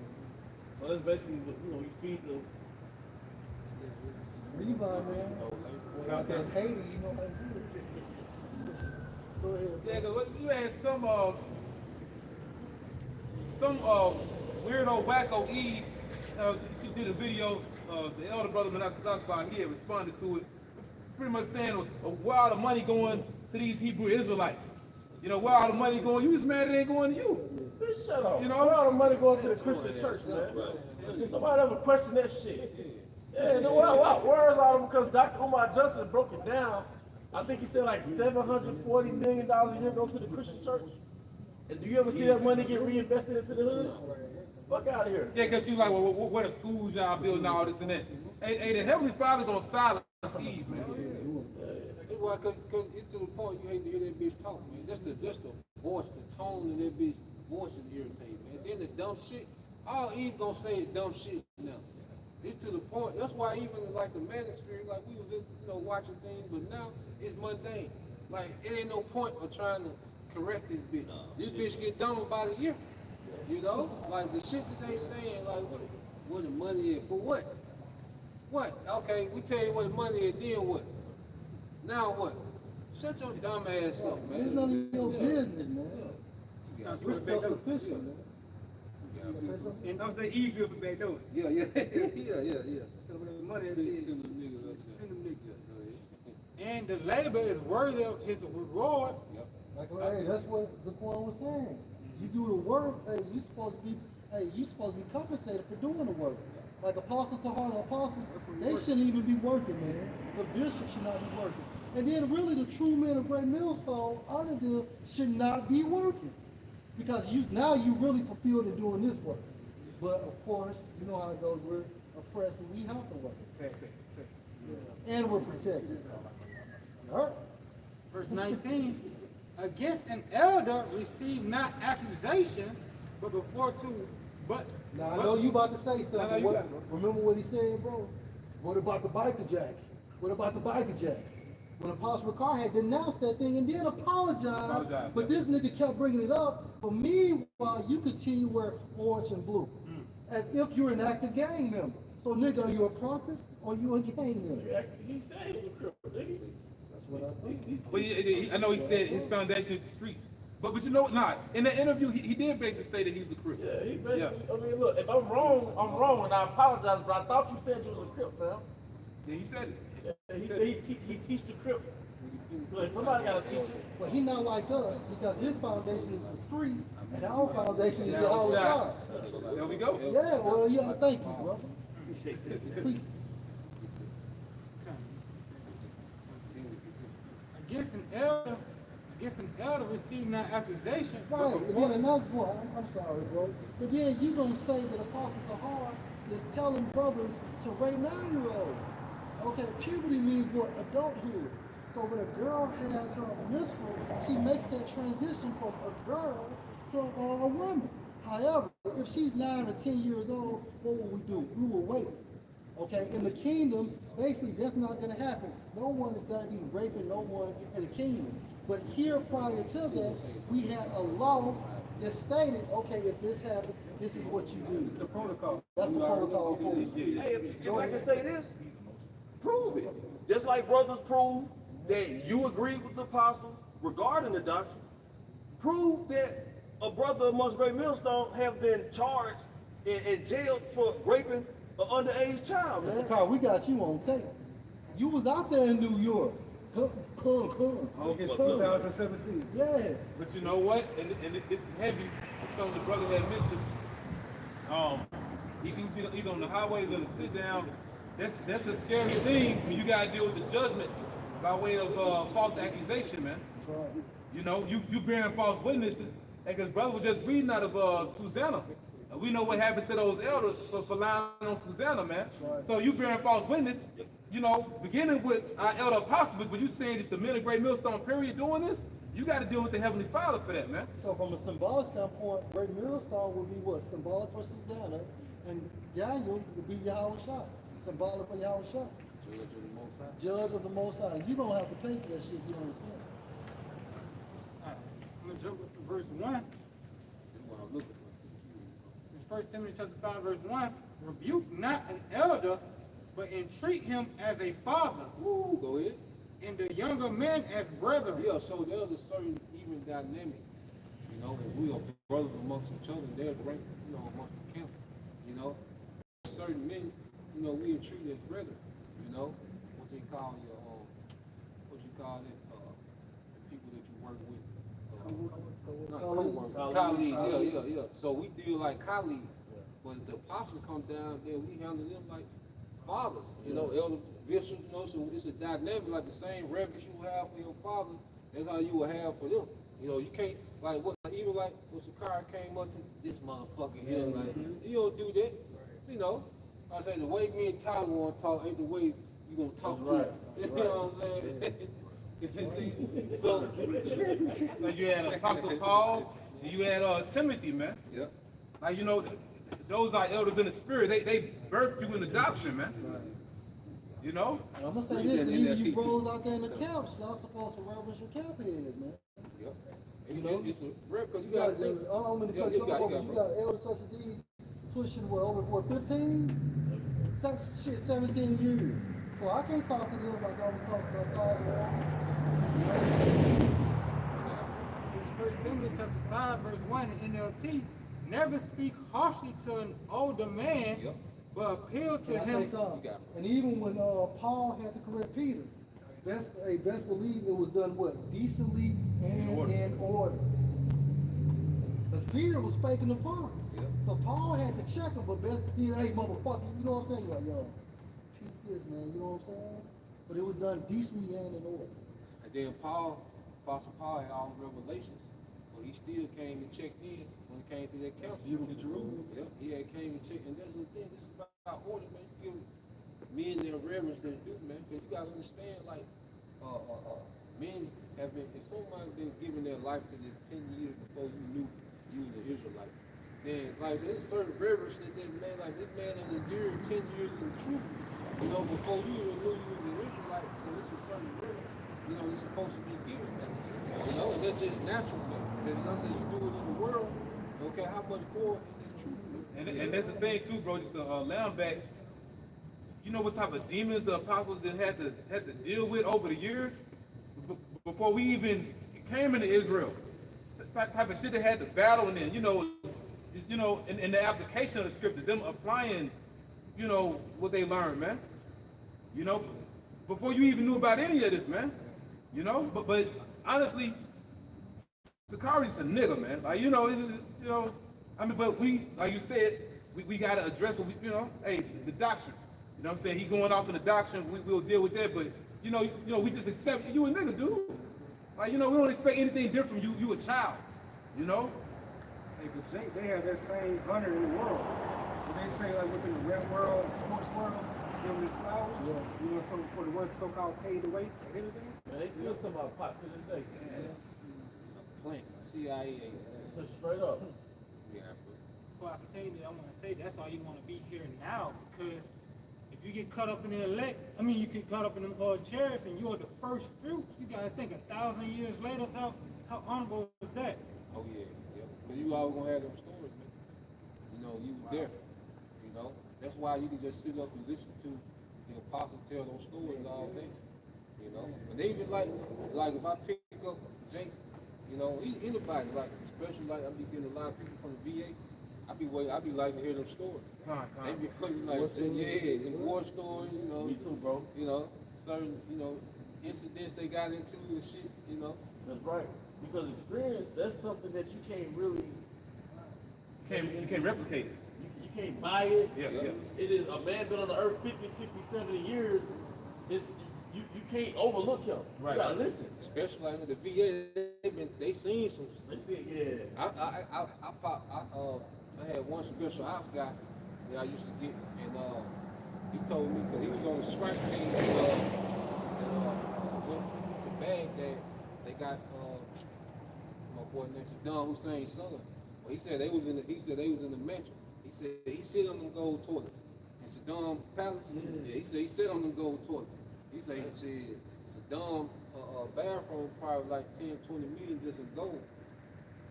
So that's basically what, you feed the. Levi, man. Without that hater, you know how to do it. Go ahead. Yeah, because you had some weirdo wacko Eve. She did a video. The elder brother Manasseh Southpaw, he had responded to it, pretty much saying, where all the money going to these Hebrew Israelites? You know, where all the money going? You was mad it ain't going to you. Just shut up. You know? Where all the money going to the Christian church, man? Nobody ever questioned that shit. Yeah, where is all of them? Because Dr. Umar Justice broke it down. I think he said like $740 million a year go to the Christian church. And do you ever see that money get reinvested into the hood? Fuck out of here. Yeah, because she was like, well, what are schools y'all building all this and that? Hey, the Heavenly Father gonna silence Eve, man. Well, cause it's to the point you hate to hear that bitch talk, man. Just the voice, the tone of that bitch voice is irritating, man. Then the dumb shit, all Eve gonna say is dumb shit now. It's to the point. That's why even like the manosphere, like we was watching things, but now it's mundane. Like it ain't no point of trying to correct this bitch. This bitch get done about a year. You know, like the shit that they saying, like what the money is for what? What? Okay, we tell you what the money is, then what? Now what? Shut your dumb ass up, man. It's none of your business, man. We're self-sufficient, man. You gonna say something? And don't say Eve good for back door. Yeah. So the money and shit. Send them niggas. And the labor is worthy of his reward. Like, hey, that's what Zaquan was saying. You do the work, hey, you supposed to be compensated for doing the work. Like apostles to heart apostles, they shouldn't even be working, man. The bishop should not be working. And then really the true men of Great Millstone, under them, should not be working. Because now you really fulfilled in doing this work. But of course, you know how it goes, we're oppressed and we have to work. And we're protected. All right. Verse 19, against an elder receive not accusations, but before two, but. Now I know you about to say No, something. you got it. Remember what he said, bro? What about the biker jack? What about the biker jack? When Apostle Ricard had denounced that thing and then apologized, but this nigga kept bringing it up. But meanwhile, you continue to wear orange and blue, as if you're an active gang member. So nigga, are you a prophet or you a gang member? He said he was a cripple, nigga. That's what I think. But I know he said his foundation is the streets. But you know what? Not in the interview, he did basically say that he was a crip. Yeah, he basically, I mean, look, if I'm wrong, and I apologize, but I thought you said you was a crip, fam. Yeah, he said it. Yeah, he said he teach the crips. Look, somebody gotta teach it. But he not like us because his foundation is the streets and our foundation is Yahweh Shai. There we go. Yeah, well, yeah, thank you, brother. Against an elder receive not accusation. but Right, and before- then another one, I'm sorry, bro. But then you gonna say that Apostle Tahar is telling brothers to rape 9-year-olds. Okay, puberty means what? Adulthood. So when a girl has her menstrual, she makes that transition from a girl to a woman. However, if she's 9 or 10 years old, what will we do? We will wait. Okay, in the kingdom, basically that's not gonna happen. No one is gonna be raping no one in the kingdom. But here, prior to that, we had a law that stated, okay, if this happened, this is what you do. It's the protocol. That's the protocol for it. Hey, if I can say this, prove it. Just like brothers prove that you agree with the apostles regarding the doctrine, prove that a brother amongst Great Millstone have been charged and jailed for raping an underage child, man. Mr. Carr, we got you on tape. You was out there in New York. Come. August 2017. Yeah. But you know what? And this is heavy. It's something the brother had mentioned. He was either on the highways or the sit down. That's a scary thing when you gotta deal with the judgment by way of false accusation, man. That's right. You know, you bearing false witnesses. And because brother was just reading out of Susanna. And we know what happened to those elders for lying on Susanna, man. Right. So you bearing false witness, you know, beginning with our elder apostle, but you saying it's the men of Great Millstone period doing this, you got to deal with the Heavenly Father for that, man. So from a symbolic standpoint, Great Millstone would be what? Symbolic for Susanna, and Daniel would be Yahweh Shai. Symbolic for Yahweh Shai. Judge of the Most High. You don't have to pay for that shit. You don't repent. I'm gonna jump up to verse 1. That's what I'm looking for. It's 1 Timothy chapter 5, verse 1. Rebuke not an elder, but entreat him as a father, Ooh, go ahead. and the younger men as brethren. Yeah, so there's a certain even dynamic, you know, as we are brothers amongst each other, there's rank, you know, amongst the camp, you know. Certain men, you know, we are treated as brethren, you know, what they call your, what you call it, the people that you work with. Not co-workers, colleagues, yeah. So we deal like colleagues, but if the apostle come down there, we handle them like fathers, you know, elder bishops, you know, so it's a dynamic, like the same reverence you have for your father, that's how you will have for them. You know, you can't, like, what, even like when Sakara came up to this motherfucker here, like, you don't do that, you know. I say the way me and Tyler want to talk ain't the way you gonna talk to him. You know what I'm saying? So, Like you had Apostle Paul, and you had Timothy, man. yeah. Like, you know, those are elders in the spirit. They birthed you in the doctrine, man. You know? And I'm gonna say this, and even you bros out there in the camps, y'all supposed to reverence your camp heads, man. Yep. You know? It's a rare, because You got, I don't mean to cut you off, but you got elders such as these pushing over 15, 17 years. So I can't talk to them like I would talk to a child. It's 1 Timothy chapter 5, verse 1 in NLT. Never speak harshly to an older man, but appeal to him. And even when Paul had to correct Peter, best believe it was done what? Decently and in order. Because Peter was faking the fun. So Paul had to check him, but best, hey motherfucker, you know what I'm saying? Like, yo, keep this, man, you know what I'm saying? But it was done decently and in order. And then Apostle Paul had all the revelations, but he still came and checked in when it came to that council. Beautiful Jerusalem. Yeah, he had came and checked, and that's the thing. This is about order, man. You give men their reverence they do, man. Because you gotta understand, like, men have been. If somebody been giving their life to this 10 years before you knew you was an Israelite, then, like I said, it's certain reverence that man, like this man has endured 10 years in truth, you know, before you even knew you was an Israelite. So it's a certain reverence, you know, it's supposed to be given, man. You know, and that's just natural, man. There's nothing you do it in the world, okay, how much more is this truth, man? And that's the thing too, bro, just to lamb back. You know what type of demons the apostles had to deal with over the years? Before we even came into Israel. Type of shit they had to battle, and then, in the application of the scriptures, them applying, what they learned, man. You know, before you even knew about any of this, man. You know, but honestly, Sakari's a nigga, man. Like, but we, like you said, we gotta address it. Hey, the doctrine. You know what I'm saying? He going off in the doctrine. We'll deal with that, but we just accept you a nigga, dude. Like, we don't expect anything different from you. You a child, you know? Hey, but Jake, they have that same honor in the world. When they say, like, within the rap world, the sports world, give them these flowers. Yeah. You know, so for the ones so-called paid away or anything. Man, they still talking about pop to this day. Plant, CIA. Just straight up. Yeah, Well, I can tell you that I want to say that's all you want to be here now, because if you get caught up in the you get caught up in them chariots, and you're the first fruits. You gotta think 1,000 years later, how honorable is that? Oh yeah, yeah. Cause you always gonna have them stories, man. You know, you were there. You know, that's why you can just sit up and listen to the apostles tell those stories all day. You know, and even like if I pick up Jake, you know, anybody, like especially like I be getting a lot of people from the VA. I be like to hear them stories. They be putting like, yeah, the war stories, you know. Me too, bro. You know, certain, you know, incidents they got into and shit, you know. That's right. Because experience, that's something that you can't really, You can't replicate it. you can't buy it. Yeah. It is a man been on the earth 50, 60, 70 years. It's you can't overlook him. Right. You gotta listen. Especially like the VA, they seen some. They see it, yeah. I had one special ops guy that I used to get, and he told me because he was on the strike team went to Baghdad. They got my boy named Saddam Hussein's son. Well, he said they was in the mansion. He said he sit on them gold toilets in Saddam Palace. Yeah, he said he sit on them gold toilets. He said Saddam bathroom probably like 10, 20 million just in gold.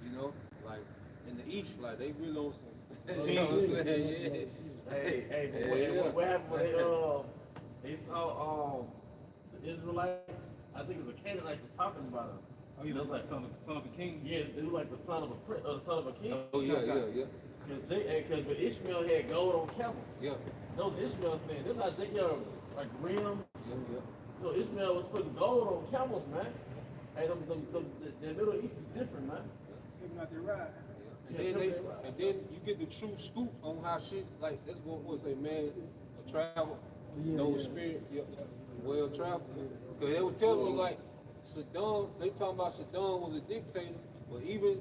You know, like in the East, like they really on some. You know what I'm saying? Yeah. Hey, but Yeah. what happened when they saw the Israelites? I think it was the Canaanites was talking about them. Oh, he was like son of a king. Yeah, they look like the son of a prince or the son of a king. Oh yeah. Because Ishmael had gold on camels. Yeah. Those Ishmael's man. This is how Jacob like rims. Yeah. You know, Ishmael was putting gold on camels, man. Hey, the Middle East is different, man. Maybe not their ride. And then you get the true scoop on how shit like that's what say man travel, no spirit, well traveled. Because they were telling me like Saddam, they talking about Saddam was a dictator, but even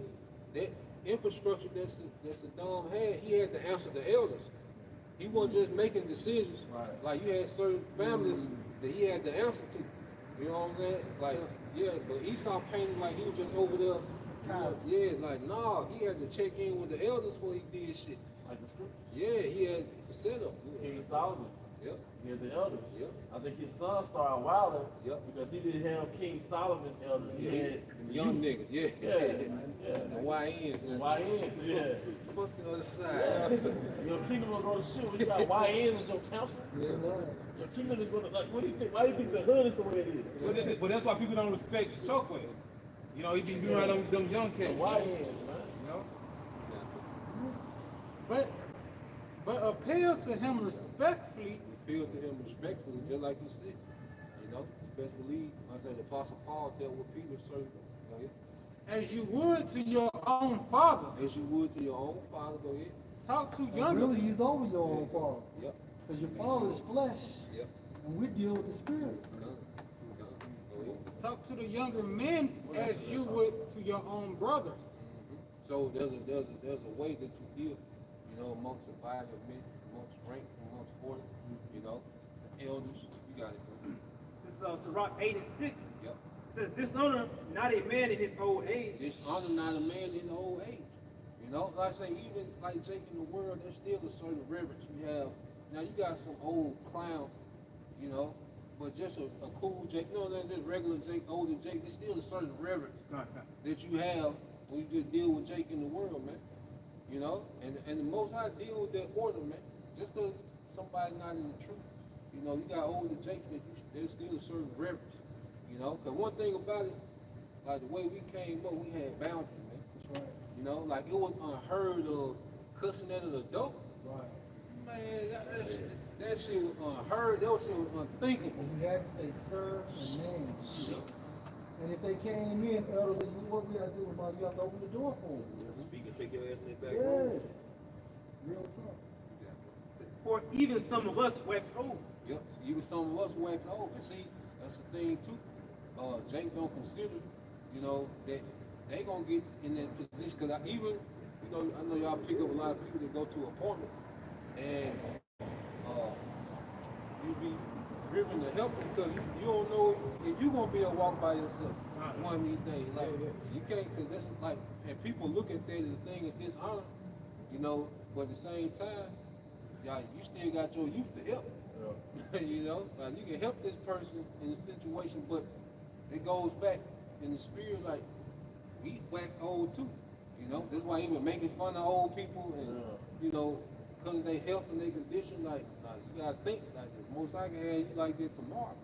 that infrastructure that Saddam had, he had to answer the elders. He wasn't just making decisions. Right. Like you had certain families that he had to answer to. You know what I'm saying? Like, yeah, but Esau painted like he was just over there. Yeah, like, nah, he had to check in with the elders before he did shit. Like the scriptures. Yeah, he had the setup. King Solomon. Yep. He had the elders. Yep. I think his son started wilder. Yep. Because he didn't have King Solomon's elders. He had Young nigga, yeah. Yeah. The YNs. The YNs, yeah. Fucking other side. Yeah. Your kingdom will go to shit when you got YNs as your counselor. Your kingdom is going to, like, what do you think? Why do you think the hood is the way it is? But that's why people don't respect Chokwe. You know, he be doing them young The cats. YNs, You man. know? But appeal to him respectfully. Appeal to him respectfully, just like you said. You know, you best believe, I said the Apostle Paul dealt with Peter certain, go ahead. As you would to your own father. As you would to your own father, go ahead. Talk to And younger. really, he's over your own father. Yep. Because your father is flesh. Yep. And we deal with the spirit. Go ahead. Talk to the younger men as you would to your own brothers. So there's a way that you deal, you know, amongst the body of men, amongst rank, amongst order, you know, elders. You got it, bro. This is Sirach 8 and 6. Yep. It says, dishonor not a man in his old age. Dishonor not a man in old age. You know, like I say, even like Jake in the world, there's still a certain reverence you have. Now you got some old clowns, you know, but just a cool Jake, you know, that regular Jake, older Jake, there's still a certain reverence that you have when you just deal with Jake in the world, man. You know, and the Most High deal with that order, man. Just because somebody's not in the truth, you know, you got older Jakes that there's still a certain reverence, you know. Because one thing about it, like the way we came up, we had boundaries, man. That's right. You know, like it was unheard of cussing at an adult. Right. Man, that shit was unheard. That shit was unthinkable. And you had to say sir and name. And if they came in elderly, what we gotta do about you have to open the door for them. Speak and take your ass in the back Yeah. room. Real tough. For even some of us wax old. Yep. Even some of us wax old. And see, that's the thing too. Jake don't consider, you know, that they gonna get in that position. Cause I know y'all pick up a lot of people that go to appointments, and you be driven to help them because you don't know if you gonna be able to walk by yourself. One of these things, like you can't, cause that's like, and people look at that as a thing of dishonor, you know. But at the same time, y'all, you still got your youth to help. You know, like you can help this person in a situation, but it goes back in the spirit like we wax old too. You know, that's why even making fun of old people and you know, because of their health and their condition, like you gotta think like the most I can have you like that tomorrow.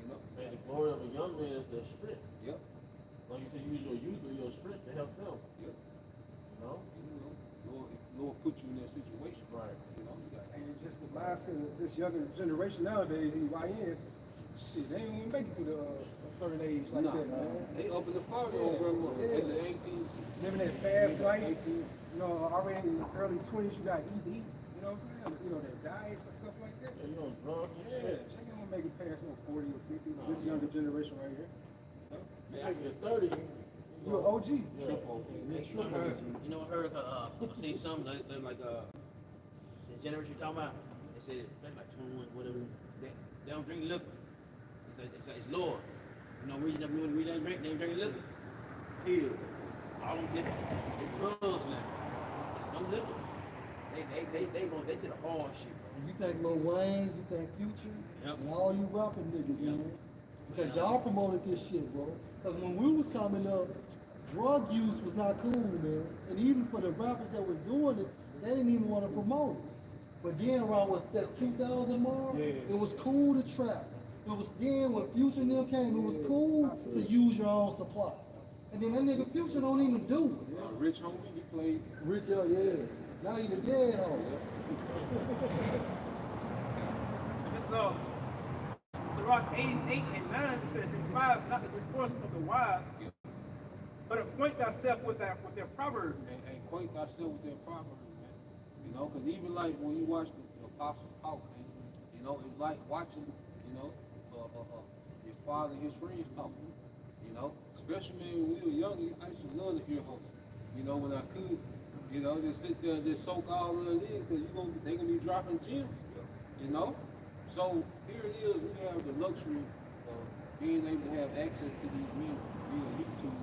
You know. Man, the glory of a young man is their strength. Yep. Like you said, use your youth or your strength to help them. Yep. You know? Lord, if Lord put you in that situation, Right. you know, you got And it's just the mindset of this younger generation nowadays, these YNs, shit, they ain't even make it to a certain age like that, man. They up in the party on grandmother in the 18s. Living that fast life, 18. you know, already in the early 20s, you got ED, you know what I'm saying? You know, their diets and stuff like that. Yeah, you know, drugs and Yeah, shit. they ain't gonna make it past 40 or 50, this younger generation right here. You make it 30, You're an OG. yeah. You know, I heard, I see some like the generation you're talking about. They said that's like 21, whatever. They don't drink liquor. It's Lord. You know, reason we don't drink, they drink liquor. Pills, all them different drugs now. It's no liquor. They to the hard shit. And you think Lil Wayne, you think Future, Yep. and all you rapping niggas, Yep. man. Because y'all promoted this shit, bro. Because when we was coming up, drug use was not cool, man. And even for the rappers that was doing it, they didn't even want to promote it. But then around with that 2000 mark, it was cool to trap. It was then when Future and them came, it was cool to use your own supply. And then that nigga Future don't even do it. Rich homie, he played. Rich, yeah. Now he the dead homie. It's Sirach 8 and 9, it says, despise not the discourse of the wise, but acquaint thyself with their proverbs. And acquaint thyself with their proverbs, man. You know, because even like when you watch the apostles talk, man, you know, it's like watching, you know, your father and his friends talking. You know, especially man when we were young, I used to love the ear hustle. You know, when I could, you know, just sit there and just soak all of it in because they gonna be dropping gems. You know, so here it is. We have the luxury of being able to have access to these men via YouTube.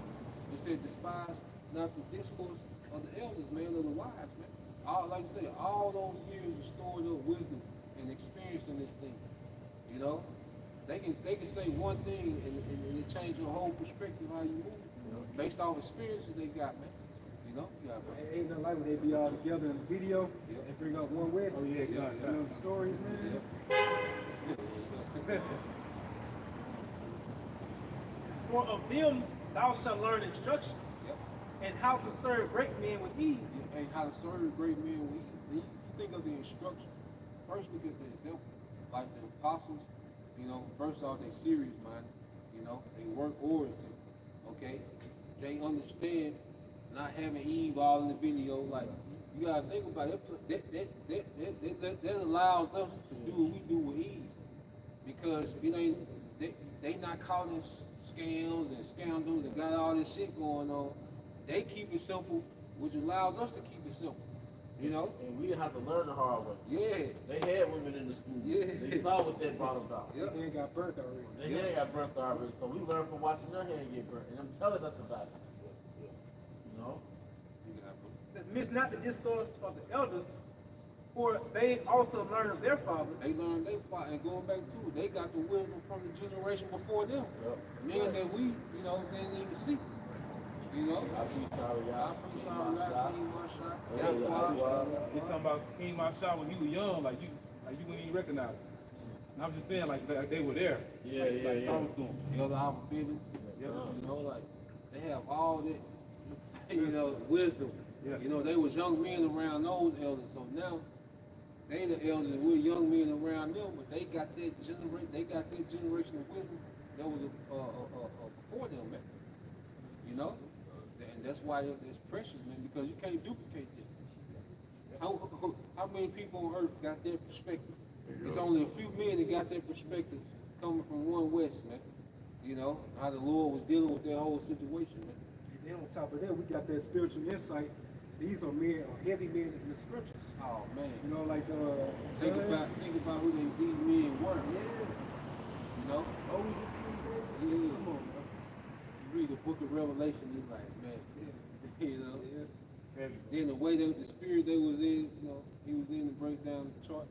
It said, despise not the discourse of the elders, man, of the wise, man. All, like I say, all those years of stored up wisdom and experience in this thing. You know, they can say one thing and it change your whole perspective how you move. You know, based off experiences they got, man. You know, you got Ain't nothing like when they be all together in the video and bring up One West. Oh, yeah, yeah. You know the stories, man. It's for of them thou shalt learn instruction, and how to serve great men with ease. And how to serve great men with ease. When you think of the instruction, first look at the example. Like the apostles, you know, first off, they serious minded, you know, they work oriented, okay? They understand not having Eve all in the video, like, you gotta think about it, that allows us to do what we do with ease. Because it ain't, they not caught in scams and scandals and got all this shit going on. They keep it simple, which allows us to keep it simple. You know? And we have to learn the hard way. Yeah. They had women in the school. Yeah. They saw what that brought about. Yeah. They ain't got burnt already. They hand got burnt already, so we learned from watching their hand get burnt, and them telling us about it. You know? It says, miss not the discourse of the elders, for they also learn of their fathers. They learned they fought, and going back to it, they got the wisdom from the generation before them. Men that we, you know, didn't even see. You know? I be sorry, y'all. I'm pretty sorry, I clean my shot. Yeah, They talking about King Mashal when he was young, like you wouldn't even recognize him. And I'm just saying, like they were there. Yeah, like, yeah, like yeah. talking to him. Elder Alpha Business. Yeah. You know, like, they have all that, you know, wisdom. Yeah. You know, they was young men around those elders, so now they the elders and we're young men around them, but they got that generation of wisdom that was before them, man. You know? And that's why it's precious, man, because you can't duplicate this. How many people on earth got that perspective? There's only a few men that got that perspective coming from One West, man. You know, how the Lord was dealing with that whole situation, man. And then on top of that, we got that spiritual insight. These are men, heavy men in the scriptures. Oh man. You know, like Think about who these men were. Yeah. You know? Moses, Yeah. come on, bro. You read the book of Revelation, you're like, man. You know? Yeah. Then the way that the spirit they was in, you know, he was in to break down the chart.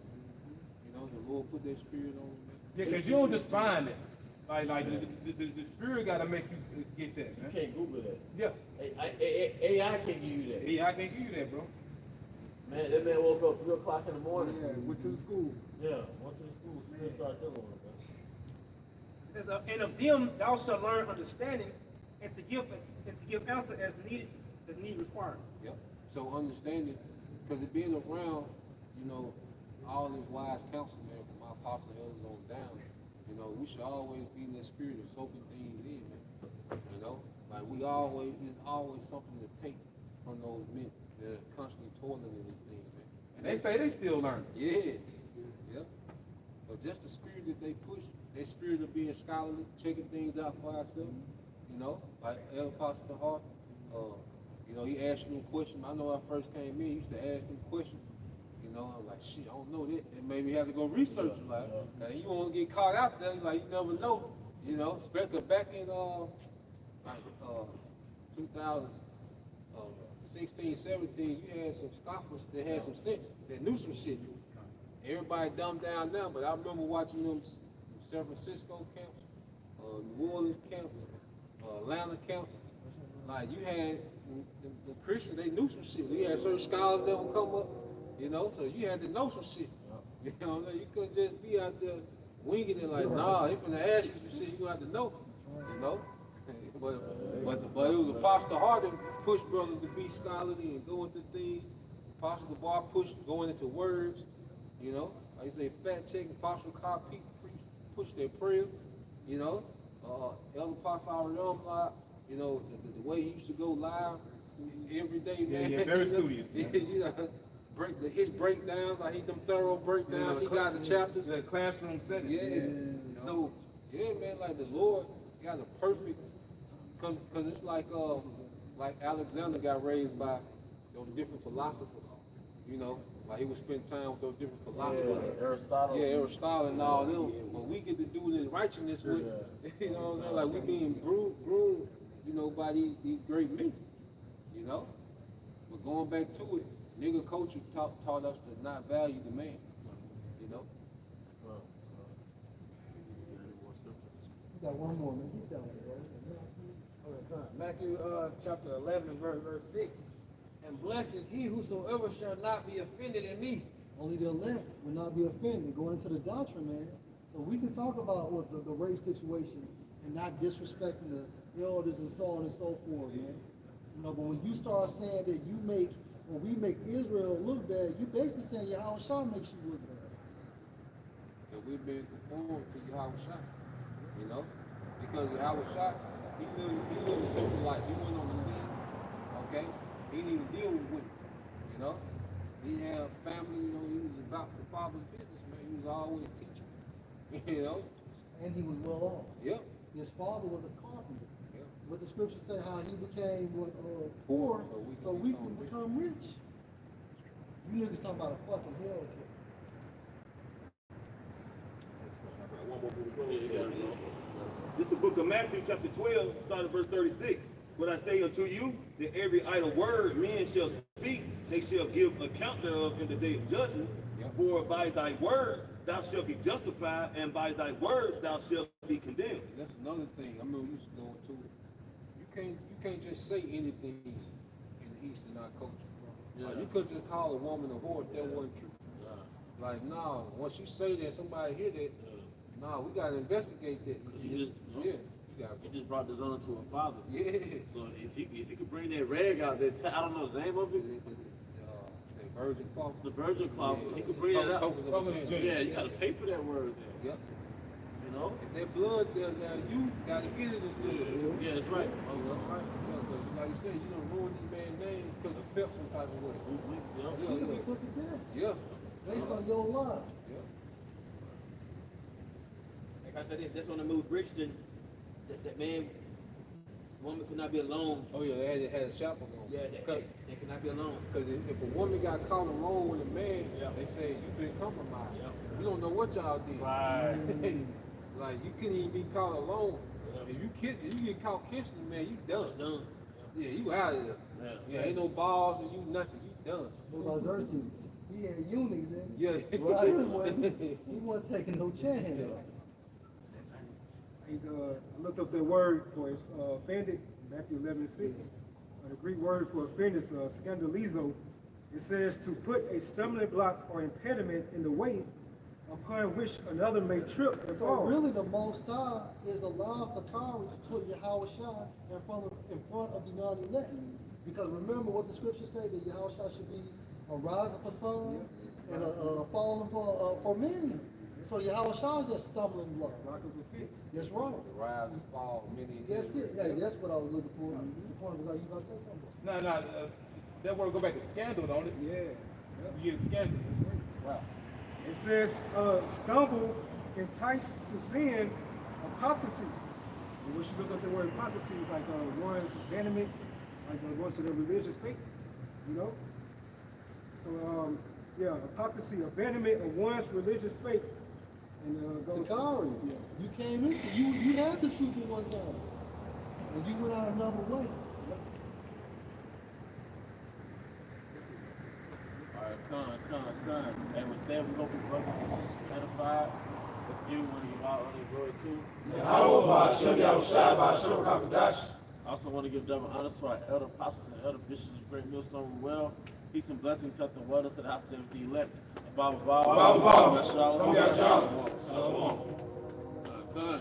You know, know, the Lord put that spirit on them. Yeah, because you don't just find it. Like the spirit got to make you get that, You man. can't Google that. Yeah. AI can't give you that. Yeah, I can give you that, bro. Man, that man woke up 3 o'clock in the morning. Yeah, went to the school. Yeah, went to the school, still started dealing with it, man. It says, and of them thou shalt learn understanding, and to give answer as need required. Yep. So understanding, because it being around, you know, all this wise counsel, man, from my apostle elders on down, you know, we should always be in the spirit of soaking things in, man. You know, like there's always something to take from those men that are constantly toiling in these things, man. And they say they still learning. Yes. Yep. But just the spirit that they push, that spirit of being scholarly, checking things out for ourselves, you know, like El Pastor Hart, you know, he asked me a question. I know when I first came in, he used to ask me questions. You know, I'm like, shit, I don't know that. It made me have to go research it. Like, now you won't get caught out there, like you never know. You know, especially back in 2016, 17, you had some scoffers that had some sense, that knew some shit. Everybody dumbed down now, but I remember watching them San Francisco camps, New Orleans camps, Atlanta camps. Like you had the Christians, they knew some shit. You had certain scholars that would come up, you know, so you had to know some shit. You know, you couldn't just be out there winging it like, nah, they finna ask you some shit, you gonna have to know, you know. but it was Apostle Hart that pushed brothers to be scholarly and go into things. Apostle DeBar pushed going into words, you know. Like you say, fact check, Apostle Carl push their prayer, you know. Elder Apostle Ariel, you know, the way he used to go live every day, man. Yeah, very studious. You know, his breakdowns, like them thorough breakdowns, he got the chapters. The classroom setting. Yeah. So, yeah, man, like the Lord got a perfect, cause it's like Alexander got raised by those different philosophers. You know, like he would spend time with those different philosophers. Yeah, Aristotle. Yeah, Aristotle and all them. But we get to do it in righteousness with, you know what I'm saying? Like we being groomed, you know, by these great men, you know? But going back to it, nigga culture taught us to not value the man, you know? You got one more, man. Get that one, bro. Matthew chapter 11, verse 6. And blessed is he whosoever shall not be offended in me. Only the elect will not be offended. Going into the doctrine, man. So we can talk about what the race situation and not disrespecting the elders and so on and so forth, man. You know, but when you start saying that when we make Israel look bad, you basically saying Yahushua makes you look bad. And we've been conformed to Yahushua, you know? Because Yahushua, he lived a simple life. He went on the scene, okay? He didn't even deal with women, you know? He had family, you know, he was about the father's business, man. He was always teaching, you know? And he was well off. Yep. His father was a carpenter. Yep. What the scripture say, how he became poor, so we can become rich. You niggas talking about a fucking hell killer. One more before we close. This is the book of Matthew, chapter 12, starting verse 36. What I say unto you, that every idle word men shall speak, they shall give account thereof in the day of judgment. For by thy words thou shalt be justified, and by thy words thou shalt be condemned. And that's another thing. I remember we used to go into it. You can't just say anything in the East and our culture. Like, you could just call a woman a whore if that wasn't true. Like, nah, once you say that, somebody hear that, nah, we gotta investigate that. You just brought this on to a father. Yeah. So if you could bring that rag out there, I don't know the name of it. The virgin cloth. The virgin cloth. You could bring that out. Yeah, you gotta pay for that word then. Yep. You know? If that blood there, now you gotta get it as good. Yeah, that's right. Right. Like you said, you don't ruin this man's name because you felt some type of way. She could be put to death. Yeah. Based on your life. Yeah. Like I said, that's when I moved Bridgeton. That man, woman could not be alone. Oh yeah, they had a shackles on. Yeah, they could not be alone. Because if a woman got caught alone with a man, they say you've been compromised. You don't know what y'all did. Right. Like you couldn't even be caught alone. If you get caught kissing a man, you done. Yeah, you out of there. Yeah, ain't no balls and you nothing. You done. What about Xerxes? He had eunuchs, then. Yeah. Right, he wasn't taking no chance. I looked up that word for offended, Matthew 11:6. The Greek word for offended is scandalizo. It says to put a stumbling block or impediment in the way upon which another may trip and So fall. really, the Most High is allowing Sakari to put Yahweh Shai in front of the non-elect. Because remember what the scriptures say, that Yahweh Shai should be a rising for some and a falling for many. So Yahweh Shai is a stumbling block. Rock of offense. That's right. The rise and fall, many. That's it. Yeah, that's what I was looking for. The point was, are you gonna say something? No, that word go back to scandal, don't it? Yeah. You get scandal. Wow. It says stumble, entice to sin, apostasy. And when you look up the word apostasy, it's like one's abandonment, like one's to their religious faith, you know? So, yeah, apostasy, abandonment of one's religious faith. And goes Sakari, you came into, you had the truth at one time. And you went out another way. Con. And with that, we hope you brothers and sisters are edified. Let's give one of you all honor and glory too. I also want to give double honors to our elder apostles and elder bishops of Great Millstone Well. Peace and blessings, health and wellness to the house of the elect. And Baba. Shalom. Shalom. Con.